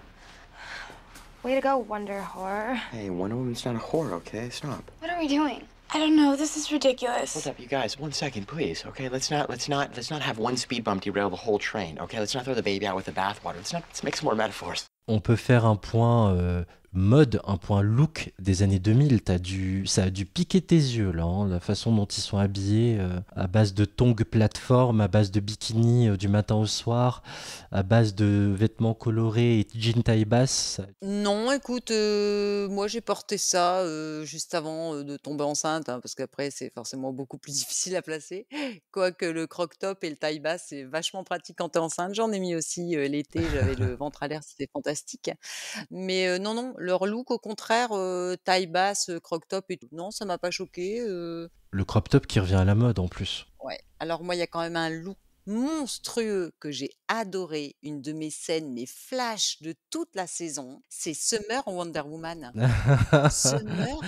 Way to go, Wonder Horror. Hey, Wonder Woman's not a whore, okay? Stop. What are we doing? I don't know. This is ridiculous. Hold up, you guys. 1 second, please. Okay, let's not have one speed bump derail the whole train. Okay, let's not throw the baby out with the bathwater. Let's make some more metaphors. On peut faire un point mode, un point look des années 2000. Ça a dû piquer tes yeux, là, hein, la façon dont ils sont habillés, à base de tongs plateforme, à base de bikini du matin au soir, à base de vêtements colorés et jeans taille basse. Non, écoute, moi j'ai porté ça juste avant de tomber enceinte, hein, parce qu'après c'est forcément beaucoup plus difficile à placer. Quoique le croc-top et le taille basse, c'est vachement pratique quand t'es enceinte. J'en ai mis aussi l'été, j'avais le ventre à l'air, c'était fantastique. Mais non, non, leur look, au contraire, taille basse, croc-top et tout, non, ça m'a pas choqué. Le crop top qui revient à la mode en plus. Ouais. Alors moi, il y a quand même un look monstrueux que j'ai adoré, une de mes scènes, mes flashs de toute la saison, c'est Summer en Wonder Woman. Summer,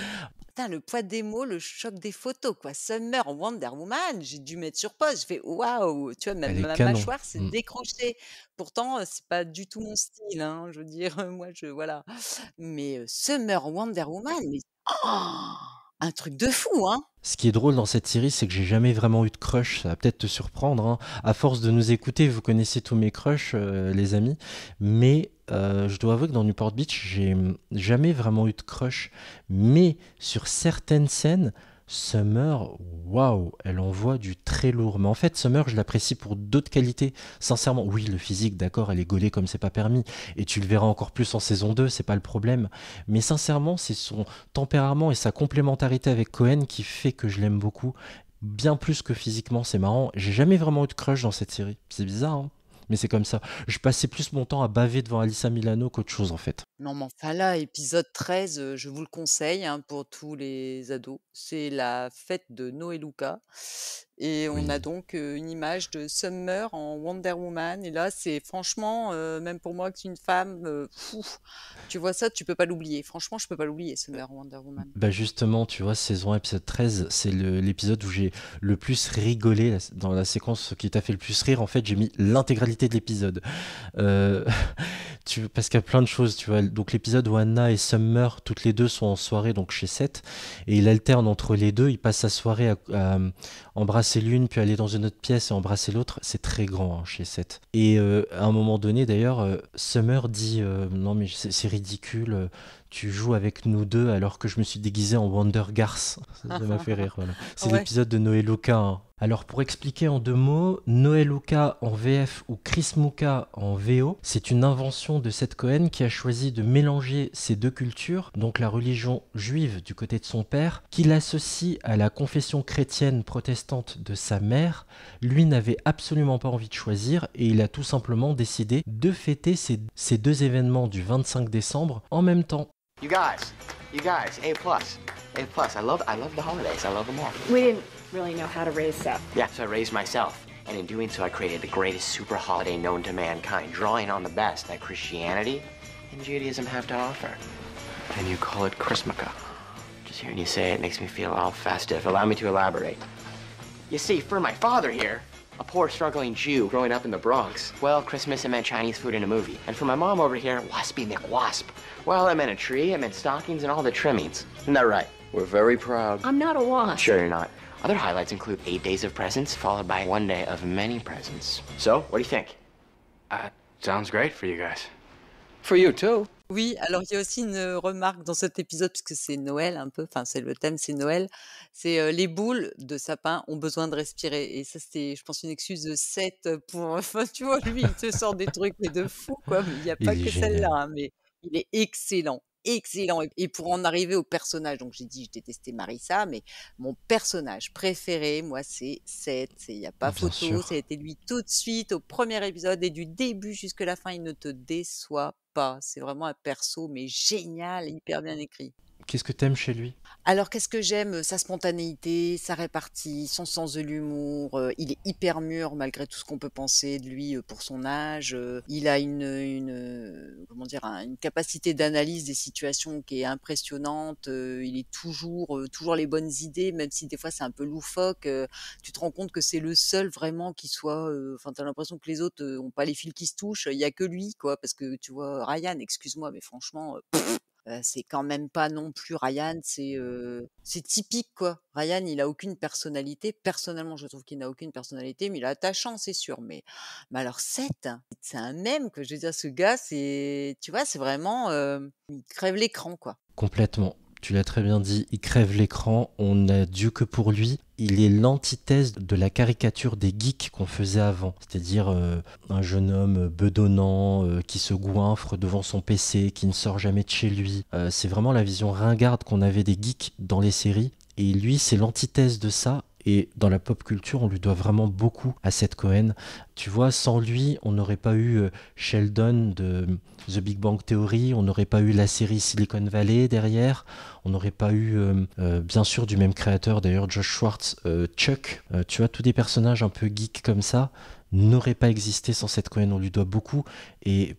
putain, le poids des mots, le choc des photos, quoi. Summer en Wonder Woman, j'ai dû mettre sur pause. Je fais waouh, tu vois, Elle est ma canon. mâchoire s'est décrochée. Pourtant, c'est pas du tout mon style, hein. Je veux dire, moi, voilà. Mais Summer en Wonder Woman, mais oh, un truc de fou, hein. Ce qui est drôle dans cette série, c'est que j'ai jamais vraiment eu de crush. Ça va peut-être te surprendre, hein. À force de nous écouter, vous connaissez tous mes crushs, les amis. Mais je dois avouer que dans Newport Beach, j'ai jamais vraiment eu de crush. Mais sur certaines scènes, Summer, waouh, elle envoie du très lourd. Mais en fait, Summer, je l'apprécie pour d'autres qualités. Sincèrement, oui, le physique, d'accord, elle est gaulée comme c'est pas permis. Et tu le verras encore plus en saison 2, c'est pas le problème. Mais sincèrement, c'est son tempérament et sa complémentarité avec Cohen qui fait que je l'aime beaucoup. Bien plus que physiquement, c'est marrant. J'ai jamais vraiment eu de crush dans cette série. C'est bizarre, hein, mais c'est comme ça. Je passais plus mon temps à baver devant Alyssa Milano qu'autre chose, en fait. Non, mais enfin là, épisode 13, je vous le conseille, hein, pour tous les ados. C'est la fête de Noé Luca et on a Oui. donc une image de Summer en Wonder Woman et là, c'est franchement, même pour moi qui suis une femme, tu vois ça, tu peux pas l'oublier. Franchement, je peux pas l'oublier, Summer en Wonder Woman. Bah justement, tu vois, saison 1, épisode 13, c'est l'épisode où j'ai le plus rigolé, dans la séquence qui t'a fait le plus rire. En fait, j'ai mis l'intégralité de l'épisode. Euh, parce qu'il y a plein de choses, tu vois. Donc l'épisode où Anna et Summer, toutes les deux sont en soirée, donc chez Seth, et il alterne entre les deux. Il passe sa soirée à embrasser l'une, puis aller dans une autre pièce et embrasser l'autre. C'est très grand, hein, chez Seth. Et à un moment donné, d'ailleurs, Summer dit non mais c'est ridicule. Tu joues avec nous deux alors que je me suis déguisé en Wonder Garth. Ça m'a fait rire, voilà. C'est Ouais. l'épisode de Noé Luca, hein. Alors pour expliquer en 2 mots, Noé Luca en VF ou Chris Muka en VO, c'est une invention de Seth Cohen qui a choisi de mélanger ces deux cultures, donc la religion juive du côté de son père, qu'il associe à la confession chrétienne protestante de sa mère. Lui n'avait absolument pas envie de choisir et il a tout simplement décidé de fêter ces deux événements du 25 décembre en même temps. You guys, A plus. A plus. I love the holidays. I love them all. We didn't really know how to raise Seth. Yeah, so I raised myself. And in doing so, I created the greatest super holiday known to mankind, drawing on the best that Christianity and Judaism have to offer. And you call it Chrismukkah. Just hearing you say it makes me feel all festive. Allow me to elaborate. You see, for my father here, a poor struggling Jew growing up in the Bronx, well, Christmas it meant Chinese food in a movie. And for my mom over here, Waspy McWasp. Well, it meant a tree, it meant stockings and all the trimmings. Isn't that right? We're very proud. I'm not a wasp. Sure you're not. Other highlights include 8 days of presents, followed by 1 day of many presents. So, what do you think? Sounds great for you guys. For you too. Oui, alors il y a aussi une remarque dans cet épisode, puisque c'est Noël un peu, enfin c'est le thème, c'est Noël, c'est les boules de sapin ont besoin de respirer. Et ça, c'était, je pense, une excuse de Seth pour, enfin tu vois, lui, il te sort des trucs mais de fou, quoi. Mais il n'y a Il pas est que génial. celle-là, hein, mais il est excellent. Excellent. Et pour en arriver au personnage, donc j'ai dit je détestais Marissa, mais mon personnage préféré, moi, c'est Seth. Il n'y a pas Bien photo, sûr. ça a été lui tout de suite au premier épisode et du début jusqu'à la fin, il ne te déçoit pas. C'est vraiment un perso, mais génial, hyper bien écrit. Qu'est-ce que t'aimes chez lui? Alors, qu'est-ce que j'aime? Sa spontanéité, sa répartie, son sens de l'humour. Il est hyper mûr malgré tout ce qu'on peut penser de lui pour son âge. Il a comment dire, une capacité d'analyse des situations qui est impressionnante. Il est toujours les bonnes idées, même si des fois c'est un peu loufoque. Tu te rends compte que c'est le seul vraiment qui soit. Enfin, t'as l'impression que les autres ont pas les fils qui se touchent. Il y a que lui, quoi. Parce que tu vois, Ryan, excuse-moi, mais franchement. c'est quand même pas non plus Ryan, c'est typique, quoi. Ryan, il a aucune personnalité. Personnellement, je trouve qu'il n'a aucune personnalité, mais il est attachant, c'est sûr. Mais alors Seth, c'est un mème, quoi. Je veux dire, ce gars, tu vois, c'est vraiment, il crève l'écran, quoi. Complètement. Tu l'as très bien dit, il crève l'écran, on n'a Dieu que pour lui. Il est l'antithèse de la caricature des geeks qu'on faisait avant. C'est-à-dire un jeune homme bedonnant qui se goinfre devant son PC, qui ne sort jamais de chez lui. C'est vraiment la vision ringarde qu'on avait des geeks dans les séries. Et lui, c'est l'antithèse de ça. Et dans la pop culture, on lui doit vraiment beaucoup à Seth Cohen. Tu vois, sans lui, on n'aurait pas eu Sheldon de The Big Bang Theory, on n'aurait pas eu la série Silicon Valley derrière, on n'aurait pas eu, bien sûr, du même créateur, d'ailleurs, Josh Schwartz, Chuck. Tu vois, tous des personnages un peu geeks comme ça n'auraient pas existé sans Seth Cohen, on lui doit beaucoup. Et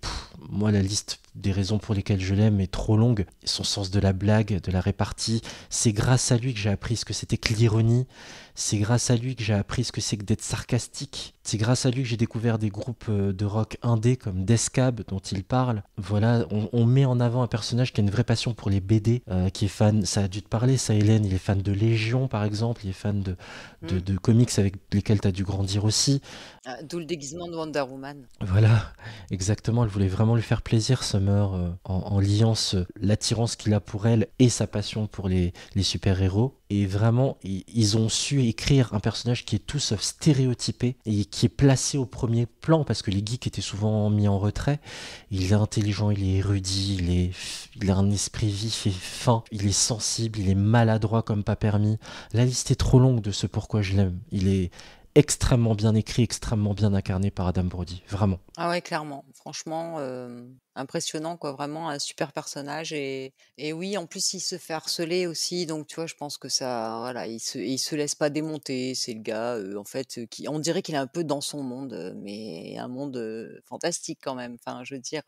moi, la liste des raisons pour lesquelles je l'aime est trop longue. Son sens de la blague, de la répartie, c'est grâce à lui que j'ai appris ce que c'était que l'ironie. C'est grâce à lui que j'ai appris ce que c'est que d'être sarcastique. C'est grâce à lui que j'ai découvert des groupes de rock indé comme Descab dont il parle. Voilà, on met en avant un personnage qui a une vraie passion pour les BD, qui est fan, ça a dû te parler ça Hélène, il est fan de Légion par exemple, il est fan de comics avec lesquels tu as dû grandir aussi. D'où le déguisement de Wonder Woman. Voilà, exactement, elle voulait vraiment lui faire plaisir Summer en liant l'attirance qu'il a pour elle et sa passion pour les super-héros. Et vraiment, ils ont su écrire un personnage qui est tout sauf stéréotypé et qui est placé au premier plan parce que les geeks étaient souvent mis en retrait. Il est intelligent, il est érudit, il a un esprit vif et fin, il est sensible, il est maladroit comme pas permis. La liste est trop longue de ce pourquoi je l'aime. Il est extrêmement bien écrit, extrêmement bien incarné par Adam Brody, vraiment. Ah ouais, clairement. Franchement, impressionnant, quoi. Vraiment un super personnage. Et oui, en plus, il se fait harceler aussi. Donc, tu vois, je pense que ça, voilà, il se laisse pas démonter. C'est le gars, en fait, on dirait qu'il est un peu dans son monde, mais un monde fantastique quand même. Enfin, je veux dire,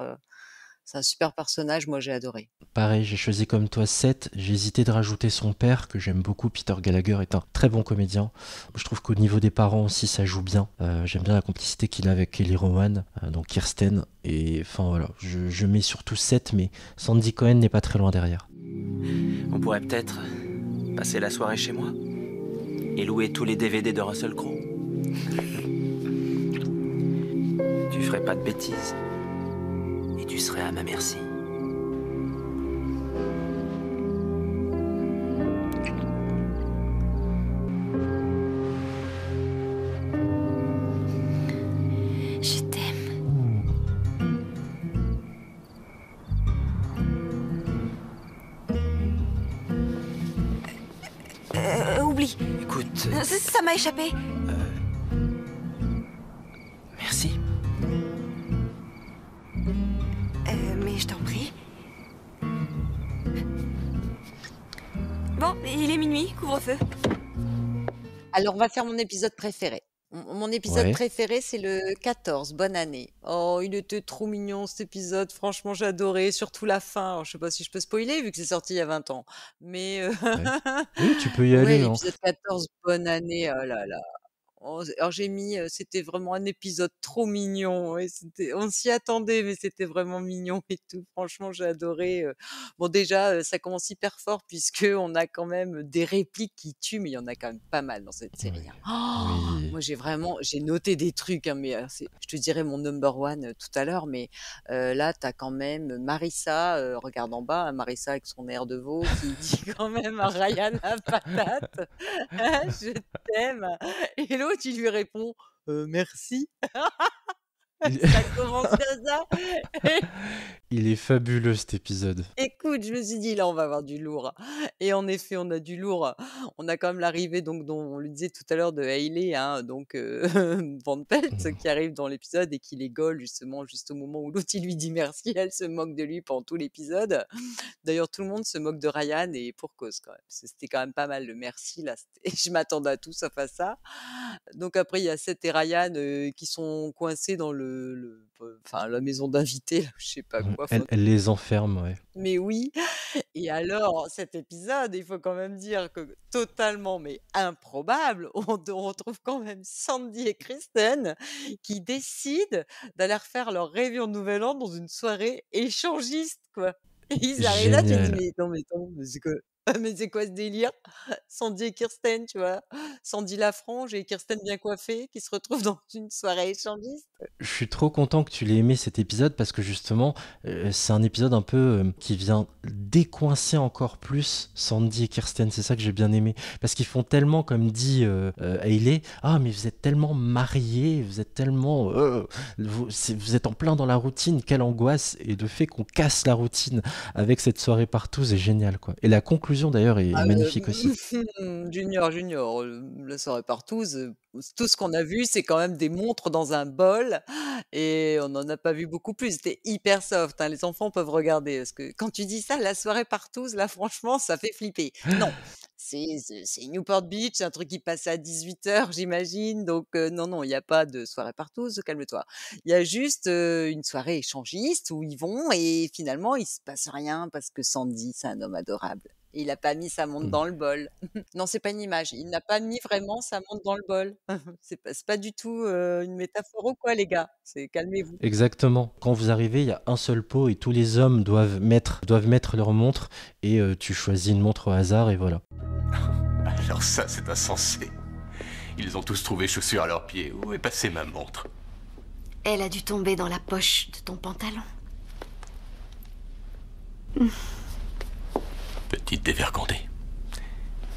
c'est un super personnage. Moi, j'ai adoré. Pareil, j'ai choisi comme toi Seth, j'ai hésité de rajouter son père, que j'aime beaucoup. Peter Gallagher est un très bon comédien. Je trouve qu'au niveau des parents aussi, ça joue bien. J'aime bien la complicité qu'il a avec Kelly Rowan, donc Kirsten. Et enfin voilà, je mets surtout Seth, mais Sandy Cohen n'est pas très loin derrière. On pourrait peut-être passer la soirée chez moi et louer tous les DVD de Russell Crowe. Tu ferais pas de bêtises et tu serais à ma merci. Je t'aime. Oublie. Écoute, Ça m'a échappé. merci. Mais je t'en prie. Bon, il est minuit, couvre-feu. Alors, on va faire mon épisode préféré. Mon épisode Ouais. préféré, c'est le 14. Bonne année. Oh, il était trop mignon cet épisode. Franchement, j'ai adoré. Surtout la fin. Alors, je sais pas si je peux spoiler vu que c'est sorti il y a 20 ans. Mais Ouais. Oui, tu peux y ouais, aller. Hein. l'épisode 14, bonne année. Oh là là. Alors j'ai mis, c'était vraiment un épisode trop mignon et on s'y attendait, mais c'était vraiment mignon et tout. Franchement, j'ai adoré. Bon déjà, ça commence hyper fort puisque on a quand même des répliques qui tuent, mais il y en a quand même pas mal dans cette série, hein. Oui. Moi, j'ai noté des trucs, hein, mais je te dirai mon number one tout à l'heure, mais là, t'as quand même Marissa, regarde en bas, hein, Marissa avec son air de veau qui dit quand même à Ryan la patate, je t'aime. Et l'autre, il lui répond merci. Il... Ça commence comme ça. Il est fabuleux cet épisode. Écoute, je me suis dit, là, on va avoir du lourd. Et en effet, on a du lourd. On a quand même l'arrivée, donc, dont on le disait tout à l'heure, de Hailey, hein, donc Van Pelt, qui arrive dans l'épisode et qui les gaulle, justement, juste au moment où l'autre, il lui dit merci. Elle se moque de lui pendant tout l'épisode. D'ailleurs, tout le monde se moque de Ryan et pour cause, quand même. C'était quand même pas mal le merci, là. Je m'attendais à tout sauf à ça. Donc, après, il y a Seth et Ryan qui sont coincés dans enfin, la maison d'invités, là, je sais pas quoi. Elle les enferme, ouais. Mais oui. Et alors, cet épisode, il faut quand même dire que totalement, mais improbable, on retrouve quand même Sandy et Kristen qui décident d'aller refaire leur réveillon de Nouvel An dans une soirée échangiste, quoi. Et ils arrivent là, tu te dis: Génial. «Mais non, mais attends, mais c'est quoi ce délire?» Sandy et Kirsten, tu vois? Sandy la frange et Kirsten bien coiffée qui se retrouvent dans une soirée échangiste. Je suis trop content que tu l'aies aimé cet épisode parce que justement, c'est un épisode un peu qui vient décoincer encore plus Sandy et Kirsten. C'est ça que j'ai bien aimé. Parce qu'ils font tellement, comme dit Hailey, ah mais vous êtes tellement mariés, vous êtes tellement... vous êtes en plein dans la routine, quelle angoisse. Et le fait qu'on casse la routine avec cette soirée partout, c'est génial, quoi. Et la conclusion d'ailleurs est magnifique aussi. Junior, la soirée partouze, tout ce qu'on a vu, c'est quand même des montres dans un bol et on n'en a pas vu beaucoup plus. C'était hyper soft, hein, les enfants peuvent regarder parce que quand tu dis ça, la soirée partouze, là, franchement, ça fait flipper. Non, c'est Newport Beach, c'est un truc qui passe à 18h, j'imagine, donc non, il y a pas de soirée partouze, calme-toi. Il y a juste, une soirée échangiste où ils vont et finalement, il se passe rien parce que Sandy, c'est un homme adorable. Et il a pas mis sa montre Mm. dans le bol. Non, c'est pas une image. Il n'a pas mis vraiment sa montre dans le bol. C'est pas du tout, une métaphore ou quoi, les gars. Calmez-vous. Exactement. Quand vous arrivez, il y a un seul pot et tous les hommes doivent mettre leur montre et tu choisis une montre au hasard et voilà. Alors ça, c'est insensé. Ils ont tous trouvé chaussures à leurs pieds. Où est passée ma montre? Elle a dû tomber dans la poche de ton pantalon. Petite dévergondée.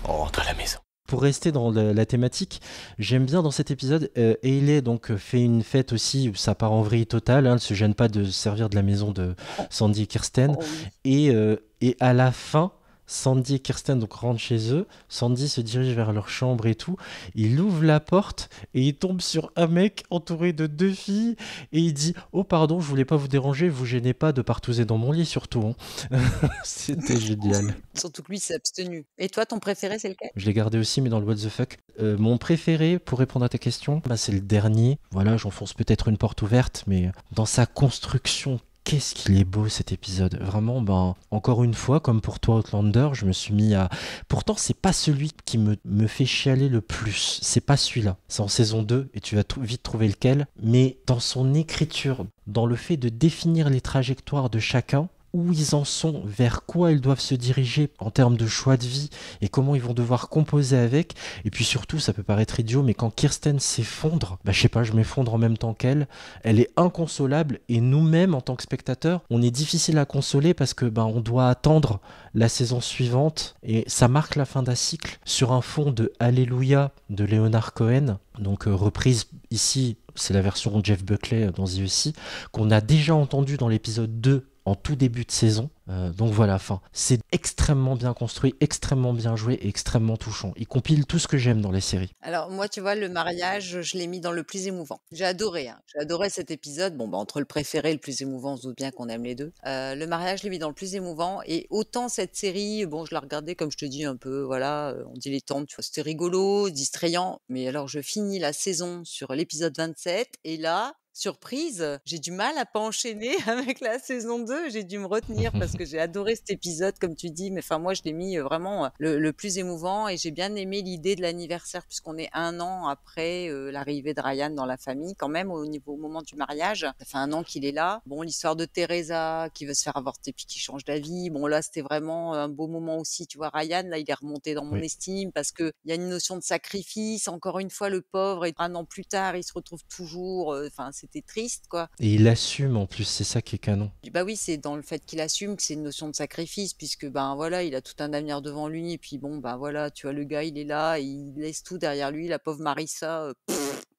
On rentre à la maison. Pour rester dans la thématique, j'aime bien dans cet épisode, Hailey donc fait une fête aussi où ça part en vrille totale, hein, elle se gêne pas de se servir de la maison de Sandy et Kirsten, Oh oui. et à la fin, Sandy et Kirsten donc rentrent chez eux, Sandy se dirige vers leur chambre et tout, il ouvre la porte et il tombe sur un mec entouré de 2 filles et il dit « Oh pardon, je voulais pas vous déranger, vous gênez pas de partouzer dans mon lit surtout. Hein. » C'était génial. Surtout que lui s'est abstenu. Et toi, ton préféré, c'est lequel? Je l'ai gardé aussi, mais dans le what the fuck. Mon préféré, pour répondre à ta question, c'est le dernier. Voilà, j'enfonce peut-être une porte ouverte, mais dans sa construction, qu'est-ce qu'il est beau cet épisode. Vraiment, encore une fois, comme pour toi Outlander, je me suis mis à... Pourtant, c'est pas celui qui me fait chialer le plus. C'est pas celui-là. C'est en saison 2, et tu vas vite trouver lequel. Mais dans son écriture, dans le fait de définir les trajectoires de chacun, où ils en sont, vers quoi ils doivent se diriger en termes de choix de vie et comment ils vont devoir composer avec. Et puis surtout, ça peut paraître idiot, mais quand Kirsten s'effondre, je sais pas, je m'effondre en même temps qu'elle. Elle est inconsolable et nous-mêmes, en tant que spectateurs, on est difficile à consoler parce que on doit attendre la saison suivante et ça marque la fin d'un cycle sur un fond de Alléluia de Leonard Cohen, donc reprise ici, c'est la version Jeff Buckley dans The O.C., qu'on a déjà entendu dans l'épisode 2 en tout début de saison. Donc voilà, c'est extrêmement bien construit, extrêmement bien joué et extrêmement touchant. Il compile tout ce que j'aime dans les séries. Alors moi, tu vois, le mariage, je l'ai mis dans le plus émouvant. J'ai adoré, hein. J'ai adoré cet épisode. Bon, entre le préféré et le plus émouvant, on se doute bien qu'on aime les deux. Le mariage, je l'ai mis dans le plus émouvant. Et autant cette série, je la regardais, comme je te dis, un peu, voilà, on dilettante, tu vois, c'était rigolo, distrayant. Mais alors, je finis la saison sur l'épisode 27 et là... Surprise, j'ai du mal à pas enchaîner avec la saison 2, j'ai dû me retenir parce que j'ai adoré cet épisode, comme tu dis, mais moi je l'ai mis vraiment le plus émouvant et j'ai bien aimé l'idée de l'anniversaire puisqu'on est 1 an après l'arrivée de Ryan dans la famille quand même au moment du mariage, ça fait 1 an qu'il est là. Bon, l'histoire de Teresa qui veut se faire avorter puis qui change d'avis, là c'était vraiment un beau moment aussi, tu vois, Ryan là il est remonté dans mon estime parce que il y a une notion de sacrifice, encore une fois le pauvre et 1 an plus tard il se retrouve toujours, c'était triste, quoi. Et il assume en plus, c'est ça qui est canon. Bah oui, c'est dans le fait qu'il assume que c'est une notion de sacrifice, puisque voilà, il a tout un avenir devant lui, et puis voilà, tu vois, le gars, il est là, et il laisse tout derrière lui, la pauvre Marissa,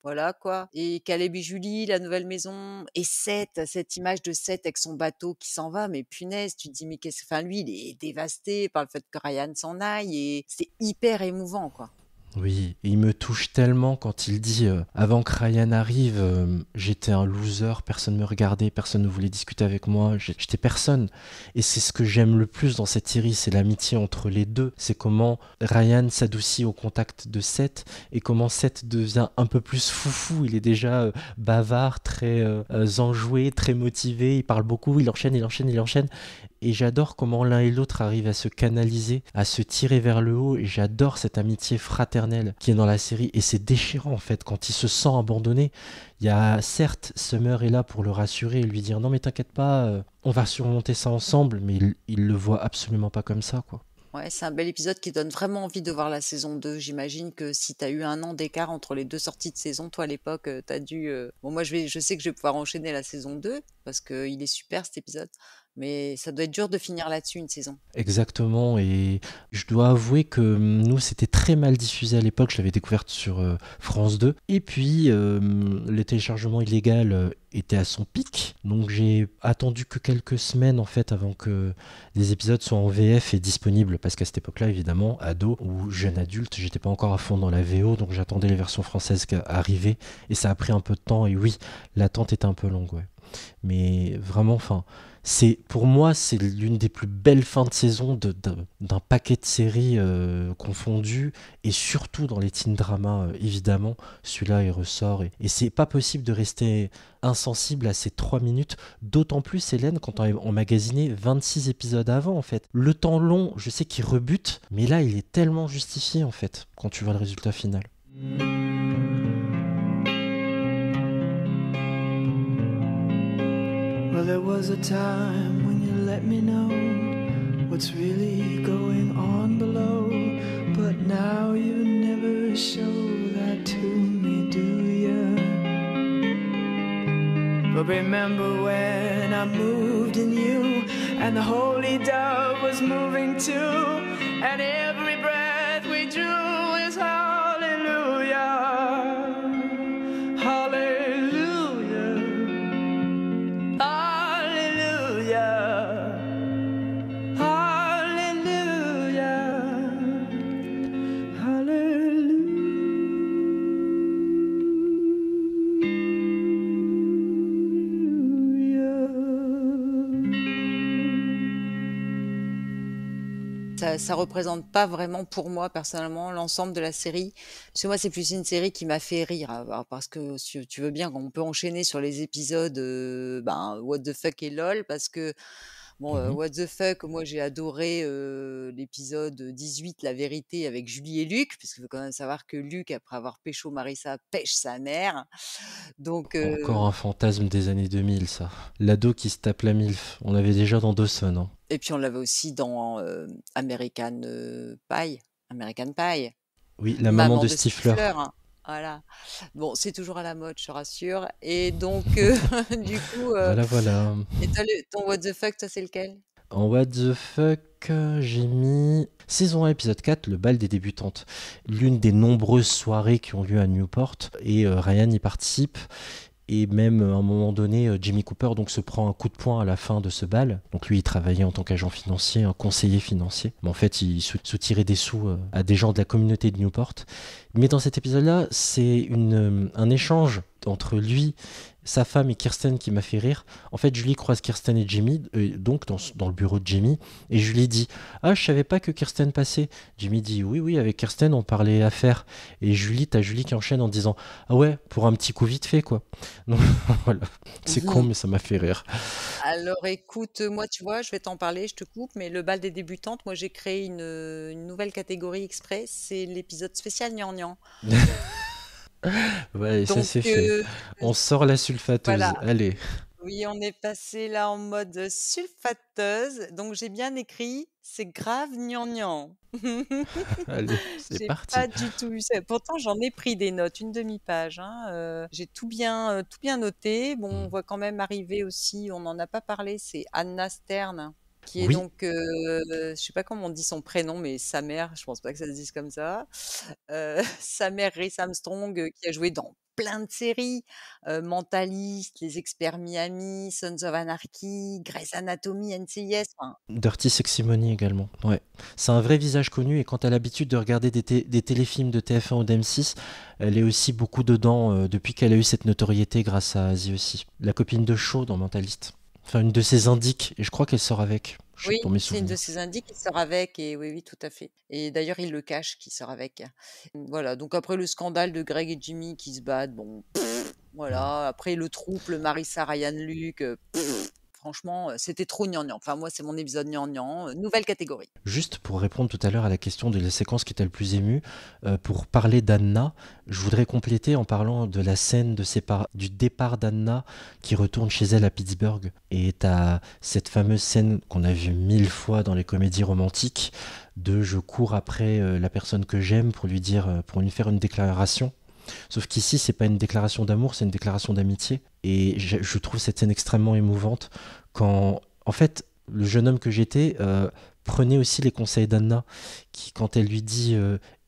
voilà, quoi. Et Caleb et Julie, la nouvelle maison, et cette image de Seth avec son bateau qui s'en va, mais punaise, tu te dis, mais lui, il est dévasté par le fait que Ryan s'en aille, et c'est hyper émouvant, quoi. Oui, il me touche tellement quand il dit avant que Ryan arrive, j'étais un loser, personne ne me regardait, personne ne voulait discuter avec moi, j'étais personne. Et c'est ce que j'aime le plus dans cette série, c'est l'amitié entre les deux. C'est comment Ryan s'adoucit au contact de Seth et comment Seth devient un peu plus foufou. Il est déjà bavard, très enjoué, très motivé, il parle beaucoup, il enchaîne. et j'adore comment l'un et l'autre arrivent à se canaliser, à se tirer vers le haut, et j'adore cette amitié fraternelle qui est dans la série, et c'est déchirant en fait quand il se sent abandonné. Il y a certes, Summer est là pour le rassurer et lui dire non mais t'inquiète pas, on va surmonter ça ensemble, mais il le voit absolument pas comme ça, quoi. Ouais, c'est un bel épisode qui donne vraiment envie de voir la saison 2. J'imagine que si tu as eu un an d'écart entre les 2 sorties de saison, toi à l'époque, tu as dû. Bon, moi je sais que je vais pouvoir enchaîner la saison 2 parce qu'il est super cet épisode. Mais ça doit être dur de finir là-dessus une saison. Exactement, et je dois avouer que nous, c'était très mal diffusé à l'époque, je l'avais découverte sur France 2, et puis le téléchargement illégal était à son pic, donc j'ai attendu que quelques semaines en fait avant que les épisodes soient en VF et disponibles, parce qu'à cette époque-là, évidemment, ado ou jeune adulte, j'étais pas encore à fond dans la VO, donc j'attendais les versions françaises arriver, et ça a pris un peu de temps, et oui, l'attente était un peu longue, ouais. Mais vraiment, enfin... Pour moi, c'est l'une des plus belles fins de saison d'un paquet de séries confondues, et surtout dans les teen dramas, évidemment, celui-là il ressort, et c'est pas possible de rester insensible à ces 3 minutes, d'autant plus Hélène quand on a emmagasiné 26 épisodes avant en fait. Le temps long, je sais qu'il rebute, mais là il est tellement justifié en fait, quand tu vois le résultat final. Well, there was a time when you let me know what's really going on below, but now you never show that to me, do ya? But remember when I moved in you, and the holy dove was moving too, and every breath we drew is hallelujah, hallelujah. Ça représente pas vraiment pour moi personnellement l'ensemble de la série. Parce que moi, c'est plus une série qui m'a fait rire. Alors, parce que si tu veux bien, on peut enchaîner sur les épisodes What the fuck et LOL, parce que bon, What the fuck, moi j'ai adoré l'épisode 18, La vérité, avec Julie et Luc, parce qu'il faut quand même savoir que Luc, après avoir pécho Marissa, pêche sa mère. Donc, Encore un fantasme des années 2000, ça. L'ado qui se tape la MILF, on l'avait déjà dans Dawson. Hein. Et puis on l'avait aussi dans American Pie. American Pie. Oui, la maman de Stifler. Hein. Voilà. Bon, c'est toujours à la mode, je te rassure. Et donc, du coup... Voilà. Et ton What the fuck, toi, c'est lequel? En What the fuck, j'ai mis saison 1, épisode 4, le bal des débutantes. L'une des nombreuses soirées qui ont lieu à Newport. Et Ryan y participe. Et même à un moment donné, Jimmy Cooper donc, se prend un coup de poing à la fin de ce bal. Donc lui, il travaillait en tant qu'agent financier, un conseiller financier. Mais en fait, il soutirait des sous à des gens de la communauté de Newport. Mais dans cet épisode-là, c'est un échange entre lui, sa femme et Kirsten qui m'a fait rire. En fait, Julie croise Kirsten et Jimmy, donc dans le bureau de Jimmy, et Julie dit « Ah, je savais pas que Kirsten passait. » Jimmy dit « Oui, avec Kirsten, on parlait affaires. » Et t'as Julie qui enchaîne en disant « Ah ouais, pour un petit coup vite fait, quoi. » Donc voilà, c'est con, mais ça m'a fait rire. Alors écoute, moi, tu vois, je vais t'en parler, je te coupe, mais le bal des débutantes, moi, j'ai créé une nouvelle catégorie exprès, c'est l'épisode spécial gnangnan. Ouais, Donc, ça c'est fait. On sort la sulfateuse. voilà. Allez. Oui, on est passé là en mode sulfateuse. Donc j'ai bien écrit, c'est grave gnangnan. Allez, c'est J'ai parti. pas du tout eu ça. Pourtant, j'en ai pris des notes, une demi-page. Hein. J'ai tout bien noté. Bon, on voit quand même arriver aussi, on n'en a pas parlé, c'est Anna Stern, qui est Oui. donc, je sais pas comment on dit son prénom, mais sa mère, je pense pas que ça se dise comme ça. Sa mère, Reese Armstrong, qui a joué dans plein de séries, Mentalist, Les Experts Miami, Sons of Anarchy, Grey's Anatomy, NCIS. Enfin, Dirty Sexy Money également. Ouais. C'est un vrai visage connu, et quand tu as l'habitude de regarder des téléfilms de TF1 ou d'M6, elle est aussi beaucoup dedans depuis qu'elle a eu cette notoriété grâce à The aussi. La copine de Shaw dans Mentalist. Enfin, une de ses indiques, et je crois qu'elle sort avec. oui, Pour mes c'est une de souvenirs. ses indices qui sort avec, et oui, tout à fait. Et d'ailleurs, il le cache qui sort avec. Voilà, donc après le scandale de Greg et Jimmy qui se battent, bon, voilà. Après le trouble, Marissa, Ryan, Luke, franchement, c'était trop gnangnan. Enfin, moi, c'est mon épisode gnangnan, nouvelle catégorie. Juste pour répondre tout à l'heure à la question de la séquence qui t'a le plus ému, pour parler d'Anna, je voudrais compléter en parlant de la scène du départ d'Anna qui retourne chez elle à Pittsburgh. Et t'as cette fameuse scène qu'on a vue 1000 fois dans les comédies romantiques de je cours après la personne que j'aime pour lui dire, pour lui faire une déclaration. Sauf qu'ici, c'est pas une déclaration d'amour, c'est une déclaration d'amitié. Et je trouve cette scène extrêmement émouvante quand, en fait, le jeune homme que j'étais prenait aussi les conseils d'Anna, qui, quand elle lui dit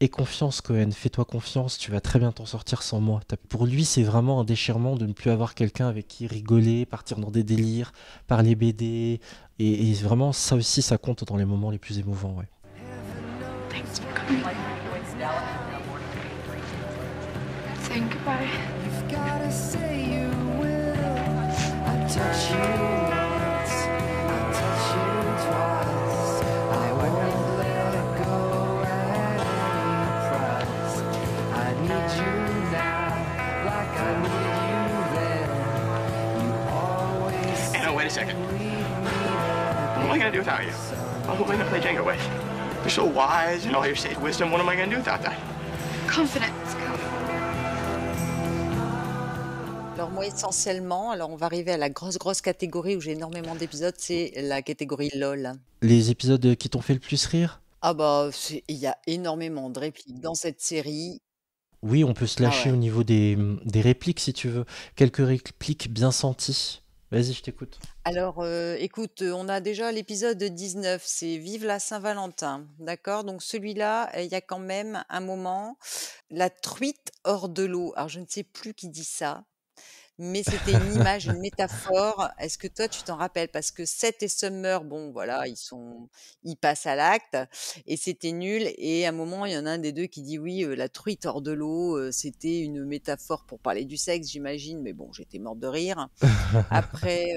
aie confiance, Cohen, fais-toi confiance, tu vas très bien t'en sortir sans moi. Pour lui, c'est vraiment un déchirement de ne plus avoir quelqu'un avec qui rigoler, partir dans des délires, parler BD. Et vraiment, ça aussi, ça compte dans les moments les plus émouvants. Ouais. Thanks for coming. Saying goodbye. You've gotta say you will. I touch you once, I touch you twice. I won't let go at any price. I need you now, like I need you then. You always Anna, wait a second. What am I gonna do without you? Oh, who am I gonna play Jenga with? You're so wise and all your sage wisdom. What am I gonna do without that? Confidence. Alors moi, essentiellement, on va arriver à la grosse catégorie où j'ai énormément d'épisodes, c'est la catégorie LOL. Les épisodes qui t'ont fait le plus rire? Ah bah, il y a énormément de répliques dans cette série. Oui, on peut se lâcher au niveau des répliques si tu veux. Quelques répliques bien senties. Vas-y, je t'écoute. Alors, écoute, on a déjà l'épisode 19, c'est Vive la Saint-Valentin, d'accord? Donc celui-là, il y a quand même un moment, la truite hors de l'eau. Alors je ne sais plus qui dit ça, mais c'était une image, une métaphore. Est-ce que toi, tu t'en rappelles? Parce que Seth et Summer, bon, voilà, ils passent à l'acte et c'était nul. Et à un moment, il y en a un des deux qui dit oui, la truite hors de l'eau, c'était une métaphore pour parler du sexe, j'imagine. Mais bon, j'étais morte de rire. Après,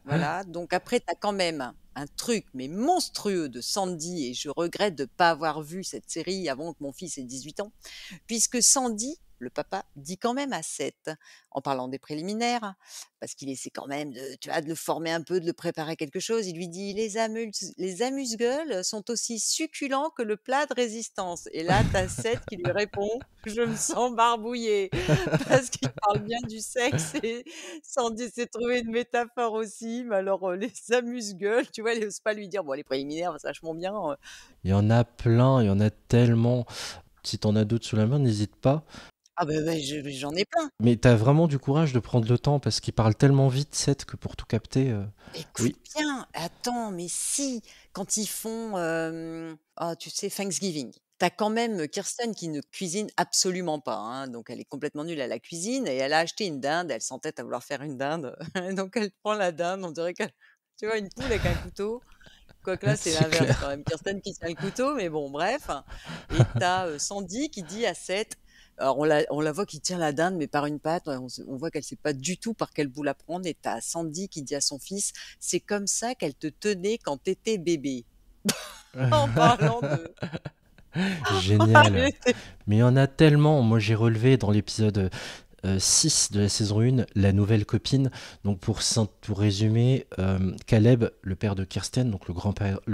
voilà. Donc après, tu as quand même un truc, mais monstrueux de Sandy. Et je regrette de ne pas avoir vu cette série avant que mon fils ait 18 ans. Puisque Sandy, le papa, dit quand même à Seth, en parlant des préliminaires, parce qu'il essaie quand même de le former un peu, de le préparer à quelque chose, il lui dit les amuse-gueules sont aussi succulents que le plat de résistance. Et là, t'as Seth qui lui répond je me sens barbouillé, parce qu'il parle bien du sexe et Sandy s'est trouvé une métaphore aussi. Mais alors, les amuse-gueules, tu vois, elle n'ose pas lui dire bon, les préliminaires, c'est vachement bien. Il y en a plein, il y en a tellement. Si t'en as d'autres sous la main, n'hésite pas. Ah ben j'en ai plein. Mais t'as vraiment du courage de prendre le temps parce qu'il parle tellement vite, Seth, que pour tout capter. Écoute bien, attends, mais si, quand ils font, tu sais, Thanksgiving, t'as quand même Kirsten qui ne cuisine absolument pas, hein, donc elle est complètement nulle à la cuisine et elle a acheté une dinde, elle s'entête à vouloir faire une dinde, donc elle prend la dinde, on dirait qu'elle, tu vois, une poule avec un couteau. Quoique là, c'est l'inverse clair. quand même. Kirsten qui tient le couteau, mais bon, bref. Et t'as Sandy qui dit à Seth, alors on la voit qui tire la dinde, mais par une patte, on voit qu'elle sait pas du tout par quel bout la prendre. Et t'as Sandy qui dit à son fils, c'est comme ça qu'elle te tenait quand t'étais bébé. En parlant de... Génial. Mais il y en a tellement. Moi, j'ai relevé dans l'épisode 6 de la saison 1, la nouvelle copine. Donc pour résumer, Caleb, le père de Kirsten, donc le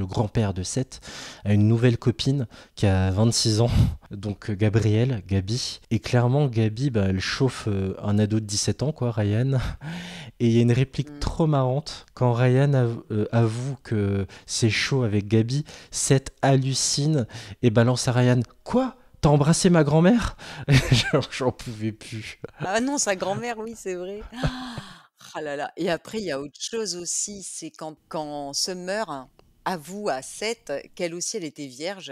grand-père de Seth, a une nouvelle copine qui a 26 ans, donc Gabi. Et clairement, Gabi, elle chauffe un ado de 17 ans, quoi, Ryan. Et il y a une réplique trop marrante. Quand Ryan avoue que c'est chaud avec Gabi, Seth hallucine et balance à Ryan « Quoi ? T'as embrassé ma grand-mère ?» J'en pouvais plus. Ah non, sa grand-mère, oui, c'est vrai. Ah là là. Et après, il y a autre chose aussi, c'est quand Summer avoue à Seth qu'elle aussi, elle était vierge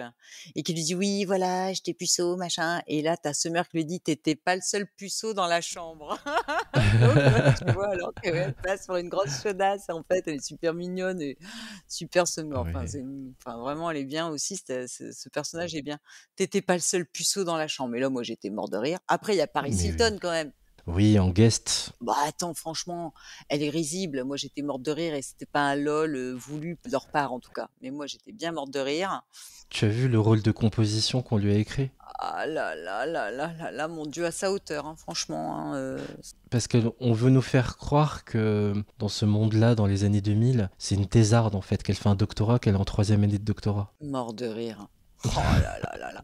et qu'il lui dit oui, voilà, j'étais puceau, machin. Et là, t'as Summer qui lui dit t'étais pas le seul puceau dans la chambre. Donc, tu vois, alors qu'elle passe pour une grosse chaudasse, en fait, elle est super mignonne et super Summer. Enfin, vraiment, elle est bien aussi. Ce personnage est bien. T'étais pas le seul puceau dans la chambre. Et là, moi, j'étais mort de rire. Après, il y a Paris Hilton quand même. Oui, en guest. Bah attends, franchement, elle est risible. Moi, j'étais morte de rire et c'était pas un lol voulu de leur part en tout cas. Mais moi, j'étais bien morte de rire. Tu as vu le rôle de composition qu'on lui a écrit? Ah là là là là là là, mon Dieu, à sa hauteur, hein, franchement. Hein, Parce qu'on veut nous faire croire que dans ce monde-là, dans les années 2000, c'est une thésarde en fait, qu'elle fait un doctorat, qu'elle est en 3e année de doctorat. Mort de rire. Oh là là là là.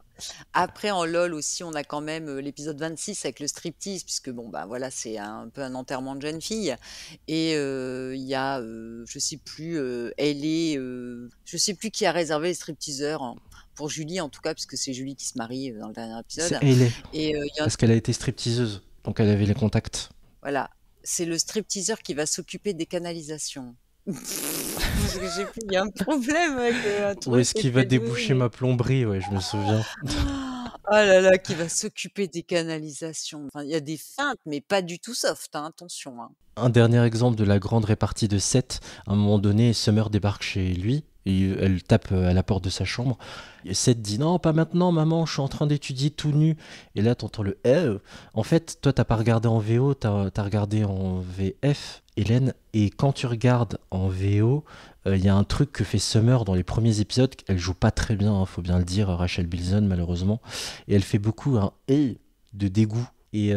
Après, en LOL aussi, on a quand même l'épisode 26 avec le striptease, puisque bon, bah voilà, c'est un peu un enterrement de jeune fille. Et il y a, je sais plus, je sais plus qui a réservé les stripteaseurs, hein, pour Julie en tout cas, puisque c'est Julie qui se marie dans le dernier épisode. C'est Hayley, Et il y a parce qu'elle a été stripteaseuse, donc elle avait les contacts. voilà, c'est le stripteaseur qui va s'occuper des canalisations. Parce que j'ai plus, il y a un problème avec un Où truc est-ce qu'il va avec les deux, déboucher ma plomberie? Ouais, je me souviens. Oh là là, qui va s'occuper des canalisations. Enfin, il y a des feintes, mais pas du tout soft, hein, attention. Hein. Un dernier exemple de la grande répartie de Seth. À un moment donné, Summer débarque chez lui et elle tape à la porte de sa chambre. Et Seth dit non, pas maintenant, maman, je suis en train d'étudier tout nu. Et là, t'entends le En fait, toi, t'as pas regardé en VO, t'as regardé en VF, Hélène. Et quand tu regardes en VO, il y a un truc que fait Summer dans les premiers épisodes. Elle joue pas très bien, faut bien le dire, Rachel Bilson, malheureusement. Et elle fait beaucoup un de dégoût. Et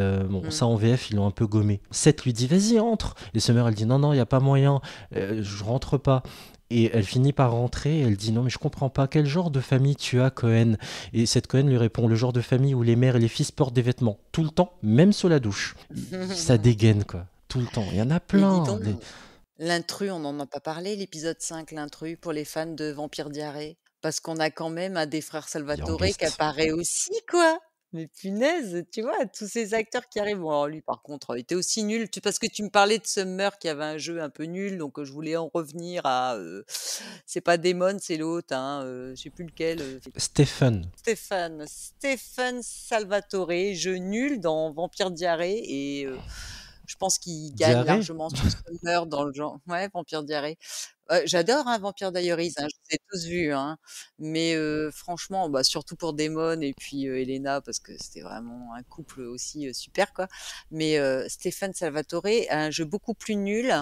ça en VF, ils l'ont un peu gommé. Seth lui dit vas-y, entre. Et Summer, elle dit non, il n'y a pas moyen, je rentre pas. Et elle finit par rentrer, et elle dit non mais je comprends pas, quel genre de famille tu as, Cohen? Et cette Cohen lui répond le genre de famille où les mères et les fils portent des vêtements, tout le temps, même sous la douche. Ça dégaine quoi, tout le temps, il y en a plein. L'intrus, on n'en a pas parlé, l'épisode 5, l'intrus, pour les fans de Vampire Diarrhée. Parce qu'on a quand même un des frères Salvatore qui apparaît aussi, quoi. Mais punaise, tu vois, tous ces acteurs qui arrivent. Bon, alors lui, par contre, il était aussi nul. Parce que tu me parlais de Summer qui avait un jeu un peu nul, donc je voulais en revenir à. C'est pas Damon, c'est l'autre, hein, je sais plus lequel. Stéphane Salvatore, jeu nul dans Vampire Diarrhée et. Je pense qu'il gagne largement sur Summer dans le genre. Ouais, Vampire Diarrhée. J'adore hein, Vampire Diaries, hein, je les ai tous vus, hein, mais franchement, bah, surtout pour Damon et puis Elena, parce que c'était vraiment un couple aussi super, quoi. Mais Stéphane Salvatore a un jeu beaucoup plus nul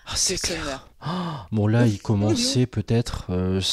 que Summer. Bon là, il commençait peut-être,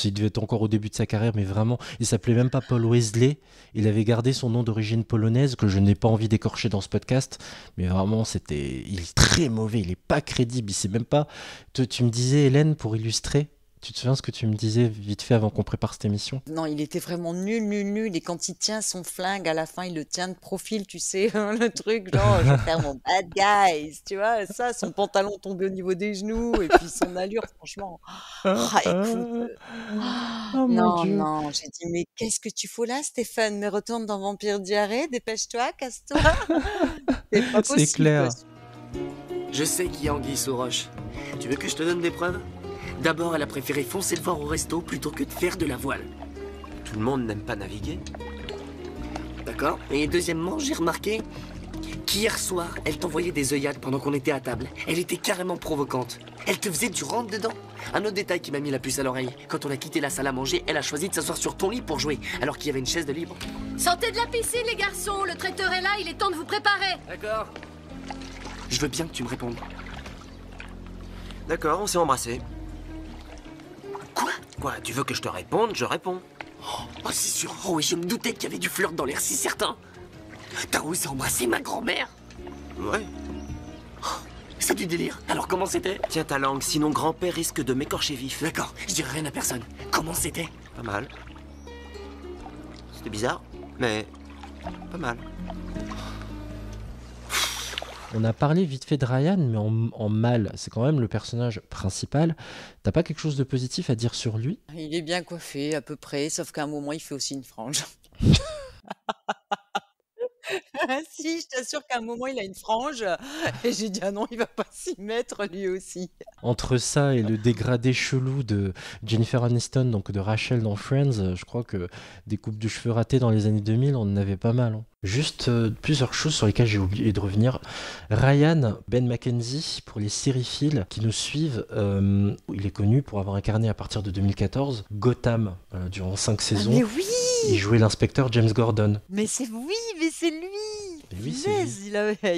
il devait être encore au début de sa carrière, mais vraiment, il s'appelait même pas Paul Wesley, il avait gardé son nom d'origine polonaise, que je n'ai pas envie d'écorcher dans ce podcast, mais vraiment, il est très mauvais, il est pas crédible, il sait même pas... Tu me disais, Hélène, pour illustrer, tu te souviens ce que tu me disais vite fait avant qu'on prépare cette émission? Non, il était vraiment nul. Et quand il tient son flingue, à la fin, il le tient de profil, tu sais, le truc, genre, je vais faire mon bad guys, tu vois, ça, son pantalon tombé au niveau des genoux, et puis son allure, franchement. Écoute. Non, j'ai dit, mais qu'est-ce que tu fous là, Stéphane? Mais retourne dans Vampire Diarrhée, dépêche-toi, casse-toi. C'est pas possible. C'est clair. Je sais qu'il y a anguille sous roche. Tu veux que je te donne des preuves? D'abord, elle a préféré foncer le voir au resto plutôt que de faire de la voile. Tout le monde n'aime pas naviguer. D'accord. Et deuxièmement, j'ai remarqué qu'hier soir, elle t'envoyait des œillades pendant qu'on était à table. Elle était carrément provocante. Elle te faisait du rentre-dedans. Un autre détail qui m'a mis la puce à l'oreille. Quand on a quitté la salle à manger, elle a choisi de s'asseoir sur ton lit pour jouer, alors qu'il y avait une chaise de libre. Sortez de la piscine, les garçons. Le traiteur est là, il est temps de vous préparer. D'accord. Je veux bien que tu me répondes. D'accord, on s'est embrassés. Quoi, tu veux que je te réponde? Je réponds. Oh, c'est sûr. Oh oui, je me doutais qu'il y avait du flirt dans l'air, si certain. T'as osé embrasser ma grand-mère? Ouais. Oh, c'est du délire. Alors comment c'était? Tiens ta langue, sinon grand-père risque de m'écorcher vif. D'accord, je dirai rien à personne. Comment c'était? Pas mal. C'était bizarre, mais pas mal. On a parlé vite fait de Ryan, mais en mal. C'est quand même le personnage principal. T'as pas quelque chose de positif à dire sur lui? Il est bien coiffé, à peu près, sauf qu'à un moment, il fait aussi une frange. Si, je t'assure qu'à un moment, il a une frange. Et j'ai dit, ah non, il va pas s'y mettre, lui aussi. Entre ça et le dégradé chelou de Jennifer Aniston, donc de Rachel dans Friends, je crois que des coupes de cheveux ratées dans les années 2000, on en avait pas mal. Hein. Juste plusieurs choses sur lesquelles j'ai oublié de revenir. Ryan Ben McKenzie, pour les sériphiles qui nous suivent, il est connu pour avoir incarné à partir de 2014 Gotham durant 5 saisons. Mais oui. Il jouait l'inspecteur James Gordon. Mais c'est lui. Mais oui, c'est Punaise,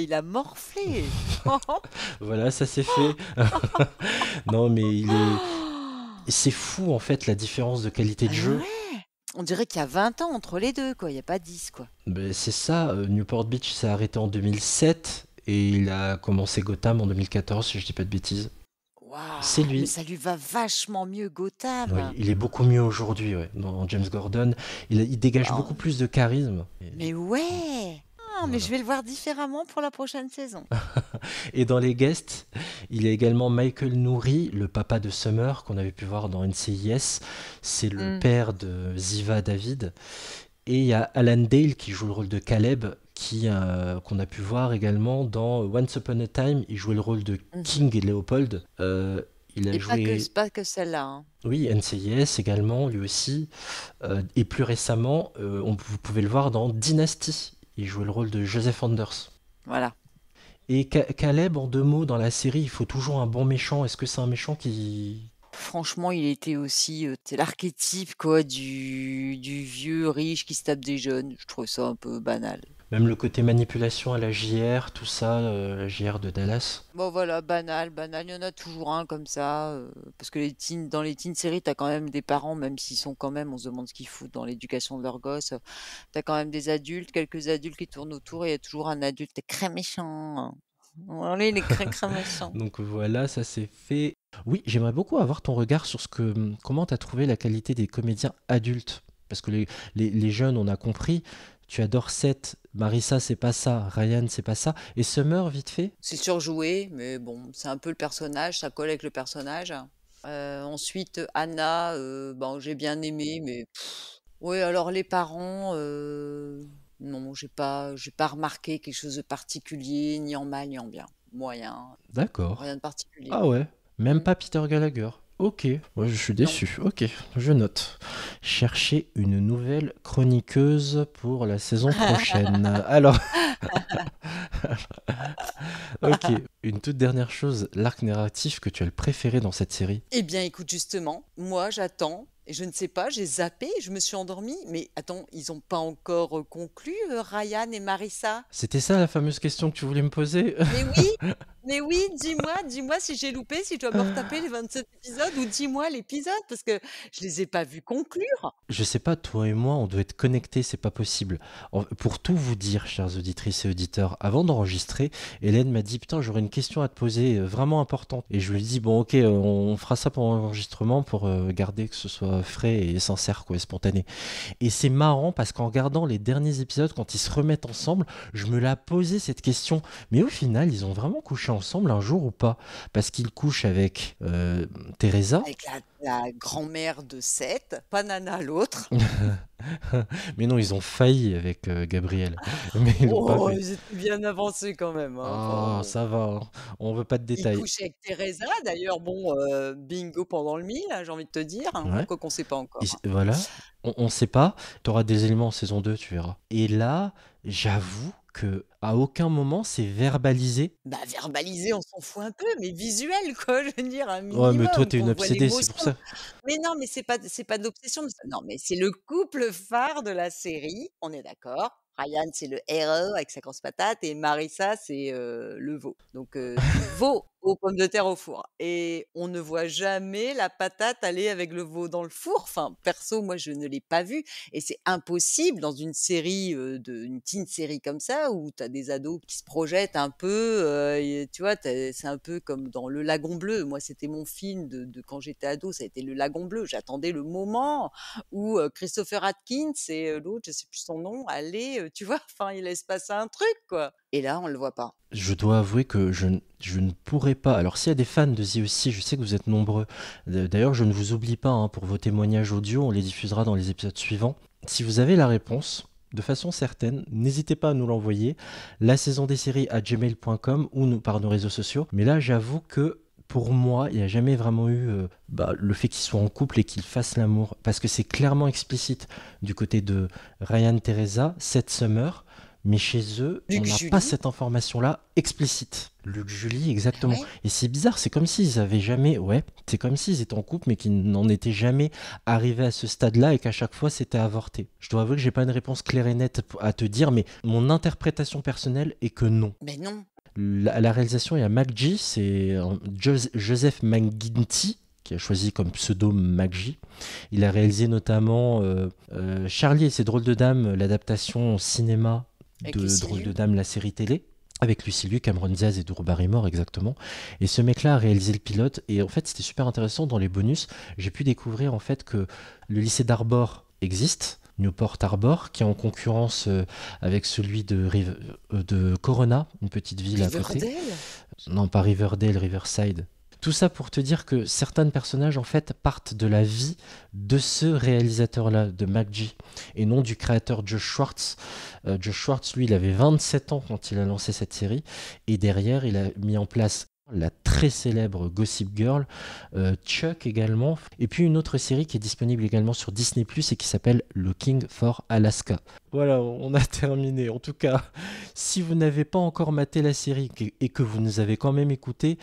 il a morflé. Voilà, ça c'est fait. Non, mais c'est fou en fait la différence de qualité de jeu. Ouais. On dirait qu'il y a 20 ans entre les deux, quoi. Il n'y a pas 10, quoi. Ben, c'est ça, Newport Beach s'est arrêté en 2007 et il a commencé Gotham en 2014, si je dis pas de bêtises. Waouh, C'est lui. mais ça lui va vachement mieux, Gotham. Oui, il est beaucoup mieux aujourd'hui, ouais, dans James Gordon. Il dégage Oh. beaucoup plus de charisme. Mais ouais. Ah, mais je vais le voir différemment pour la prochaine saison. Et dans les guests, il y a également Michael Nouri, le papa de Summer, qu'on avait pu voir dans NCIS. C'est le père de Ziva David. Et il y a Alan Dale qui joue le rôle de Caleb, qu'on a pu voir également dans Once Upon a Time. Il jouait le rôle de King Leopold. Il a Et joué... pas que celle-là. Hein. Oui, NCIS également, lui aussi. Et plus récemment, vous pouvez le voir dans Dynasty. Il jouait le rôle de Joseph Anders. Voilà. Et Caleb, en 2 mots, dans la série, il faut toujours un bon méchant. Est-ce que c'est un méchant qui... Franchement, il était aussi c'est l'archétype quoi du vieux riche qui se tape des jeunes. Je trouve ça un peu banal. Même le côté manipulation à la JR, tout ça, la JR de Dallas. Bon voilà, banal. Il y en a toujours un comme ça. Parce que dans les teen séries, t'as quand même des parents, même s'ils sont quand même, on se demande ce qu'ils foutent dans l'éducation de leurs gosses. T'as quand même des adultes, quelques adultes qui tournent autour et il y a toujours un adulte très méchant. Allez, les très méchants. Donc voilà, ça c'est fait. Oui, j'aimerais beaucoup avoir ton regard sur comment tu as trouvé la qualité des comédiens adultes. Parce que les jeunes, on a compris, tu adores Seth, Marissa, c'est pas ça, Ryan, c'est pas ça. Et Summer, vite fait? C'est surjoué, mais bon, c'est un peu le personnage, ça colle avec le personnage. Ensuite, Anna, j'ai bien aimé, mais ouais, alors les parents, non, j'ai pas remarqué quelque chose de particulier, ni en mal ni en bien, moyen, D'accord. rien de particulier. Ah ouais, même pas Peter Gallagher. Ok, moi je suis déçu. Ok, je note. Chercher une nouvelle chroniqueuse pour la saison prochaine. Alors, ok, une toute dernière chose, l'arc narratif que tu as le préféré dans cette série. Eh bien, écoute, justement, moi, j'attends, et je ne sais pas, j'ai zappé, je me suis endormie, mais attends, ils n'ont pas encore conclu, Ryan et Marissa? C'était ça la fameuse question que tu voulais me poser? Mais oui, dis-moi si j'ai loupé, si je dois me retaper les 27 épisodes, ou dis-moi l'épisode, parce que je les ai pas vus conclure. Je sais pas, toi et moi, on doit être connectés, c'est pas possible. Pour tout vous dire, chères auditrices et auditeurs, avant d'enregistrer, Hélène m'a dit, putain, j'aurais une question à te poser vraiment importante. Et je lui ai dit, bon, ok, on fera ça pour l'enregistrement pour garder que ce soit frais et sincère, quoi, et spontané. Et c'est marrant parce qu'en regardant les derniers épisodes, quand ils se remettent ensemble, je me l'ai posé cette question. Mais au final, ils ont vraiment couché ensemble un jour ou pas? Parce qu'ils couchent avec Teresa. Avec la grand-mère de Seth, pas Nana l'autre. Mais non, ils ont failli avec Gabriel. Mais ils l'ont pas fait. Ils étaient bien avancés quand même. Oh, ça va, hein. On veut pas de Il détails. couchait avec Teresa, d'ailleurs, bon, bingo pendant le 1000, hein, j'ai envie de te dire, Ouais. quoi qu'on sait pas encore. Voilà, on sait pas. Tu auras des éléments en saison 2, tu verras. Et là, j'avoue que à aucun moment c'est verbalisé. Bah, verbaliser, on s'en fout un peu, mais visuel, quoi, je veux dire, un Ouais, mais toi, minimum, t'es une qu'on voit obsédée, c'est pour l'émotion. ça. Mais non, mais c'est pas de l'obsession, non, mais c'est le couple phare de la série, on est d'accord. Ryan, c'est le héros avec sa grosse patate, et Marissa, c'est le veau. Donc, du veau aux pommes de terre au four. Et on ne voit jamais la patate aller avec le veau dans le four. Enfin, perso, moi, je ne l'ai pas vu. Et c'est impossible dans une série, une teen série comme ça, où tu as des ados qui se projettent un peu. Tu vois, c'est un peu comme dans Le Lagon Bleu. Moi, c'était mon film de quand j'étais ado, ça a été Le Lagon Bleu. J'attendais le moment où Christopher Atkins et l'autre, je sais plus son nom, allaient, tu vois, enfin, il laisse passer un truc, quoi. Et là, on le voit pas. Je dois avouer que je ne pourrais pas. Alors, s'il y a des fans de The aussi, je sais que vous êtes nombreux. D'ailleurs, je ne vous oublie pas hein, pour vos témoignages audio. On les diffusera dans les épisodes suivants. Si vous avez la réponse, de façon certaine, n'hésitez pas à nous l'envoyer. La saison des séries @gmail.com ou par nos réseaux sociaux. Mais là, j'avoue que pour moi, il n'y a jamais vraiment eu le fait qu'ils soient en couple et qu'ils fassent l'amour. Parce que c'est clairement explicite du côté de Ryan Teresa, Seth Summer. mais chez eux, Luc on n'a Julie. pas cette information-là explicite. Luc Julie, exactement. Ah ouais. Et c'est bizarre, c'est comme s'ils avaient jamais... Ouais, c'est comme s'ils étaient en couple, mais qu'ils n'en étaient jamais arrivés à ce stade-là et qu'à chaque fois, c'était avorté. Je dois avouer que j'ai pas une réponse claire et nette à te dire, mais mon interprétation personnelle est que non. Mais non. La réalisation, il y a McG, c'est Joseph McGuinty, qui a choisi comme pseudo McG. Il a réalisé notamment Charlie et ses drôles de dames, l'adaptation au cinéma Avec de Lucy Drôles Liu. de dames, la série télé, avec Lucy Liu, Cameron Diaz et Drew Barrymore, exactement. Et ce mec-là a réalisé le pilote, et en fait, c'était super intéressant. Dans les bonus, j'ai pu découvrir en fait que le lycée d'Arbor existe, Newport Harbor, qui est en concurrence avec celui de Corona, une petite ville à côté. Riverdale. Non, pas Riverdale, Riverside. Tout ça pour te dire que certains personnages en fait partent de la vie de ce réalisateur-là, de McG, et non du créateur Josh Schwartz. Josh Schwartz, lui, il avait 27 ans quand il a lancé cette série, et derrière, il a mis en place la très célèbre Gossip Girl, Chuck également, et puis une autre série qui est disponible également sur Disney+, et qui s'appelle Looking for Alaska. Voilà, on a terminé. En tout cas, si vous n'avez pas encore maté la série et que vous nous avez quand même écouté,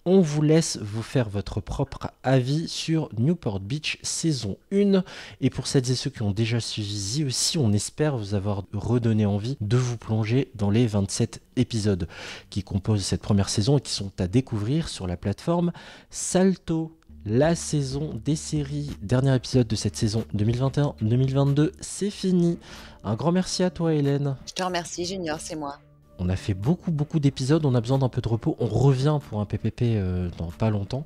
on vous laisse vous faire votre propre avis sur Newport Beach saison 1. Et pour celles et ceux qui ont déjà suivi aussi, on espère vous avoir redonné envie de vous plonger dans les 27 épisodes qui composent cette première saison et qui sont à découvrir sur la plateforme Salto. La saison des séries, dernier épisode de cette saison 2021-2022, c'est fini. Un grand merci à toi, Hélène. Je te remercie, Junior, c'est moi. On a fait beaucoup d'épisodes, on a besoin d'un peu de repos, on revient pour un PPP dans pas longtemps.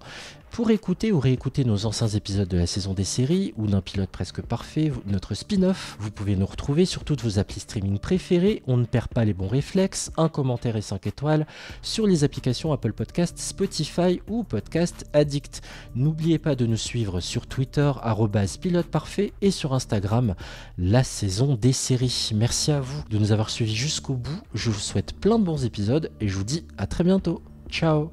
Pour écouter ou réécouter nos anciens épisodes de la saison des séries ou d'un pilote presque parfait, notre spin-off, vous pouvez nous retrouver sur toutes vos applis streaming préférées, on ne perd pas les bons réflexes, un commentaire et 5 étoiles sur les applications Apple Podcast, Spotify ou Podcast Addict. N'oubliez pas de nous suivre sur Twitter @piloteparfait et sur Instagram la saison des séries. Merci à vous de nous avoir suivis jusqu'au bout, je vous souhaite plein de bons épisodes et je vous dis à très bientôt. Ciao.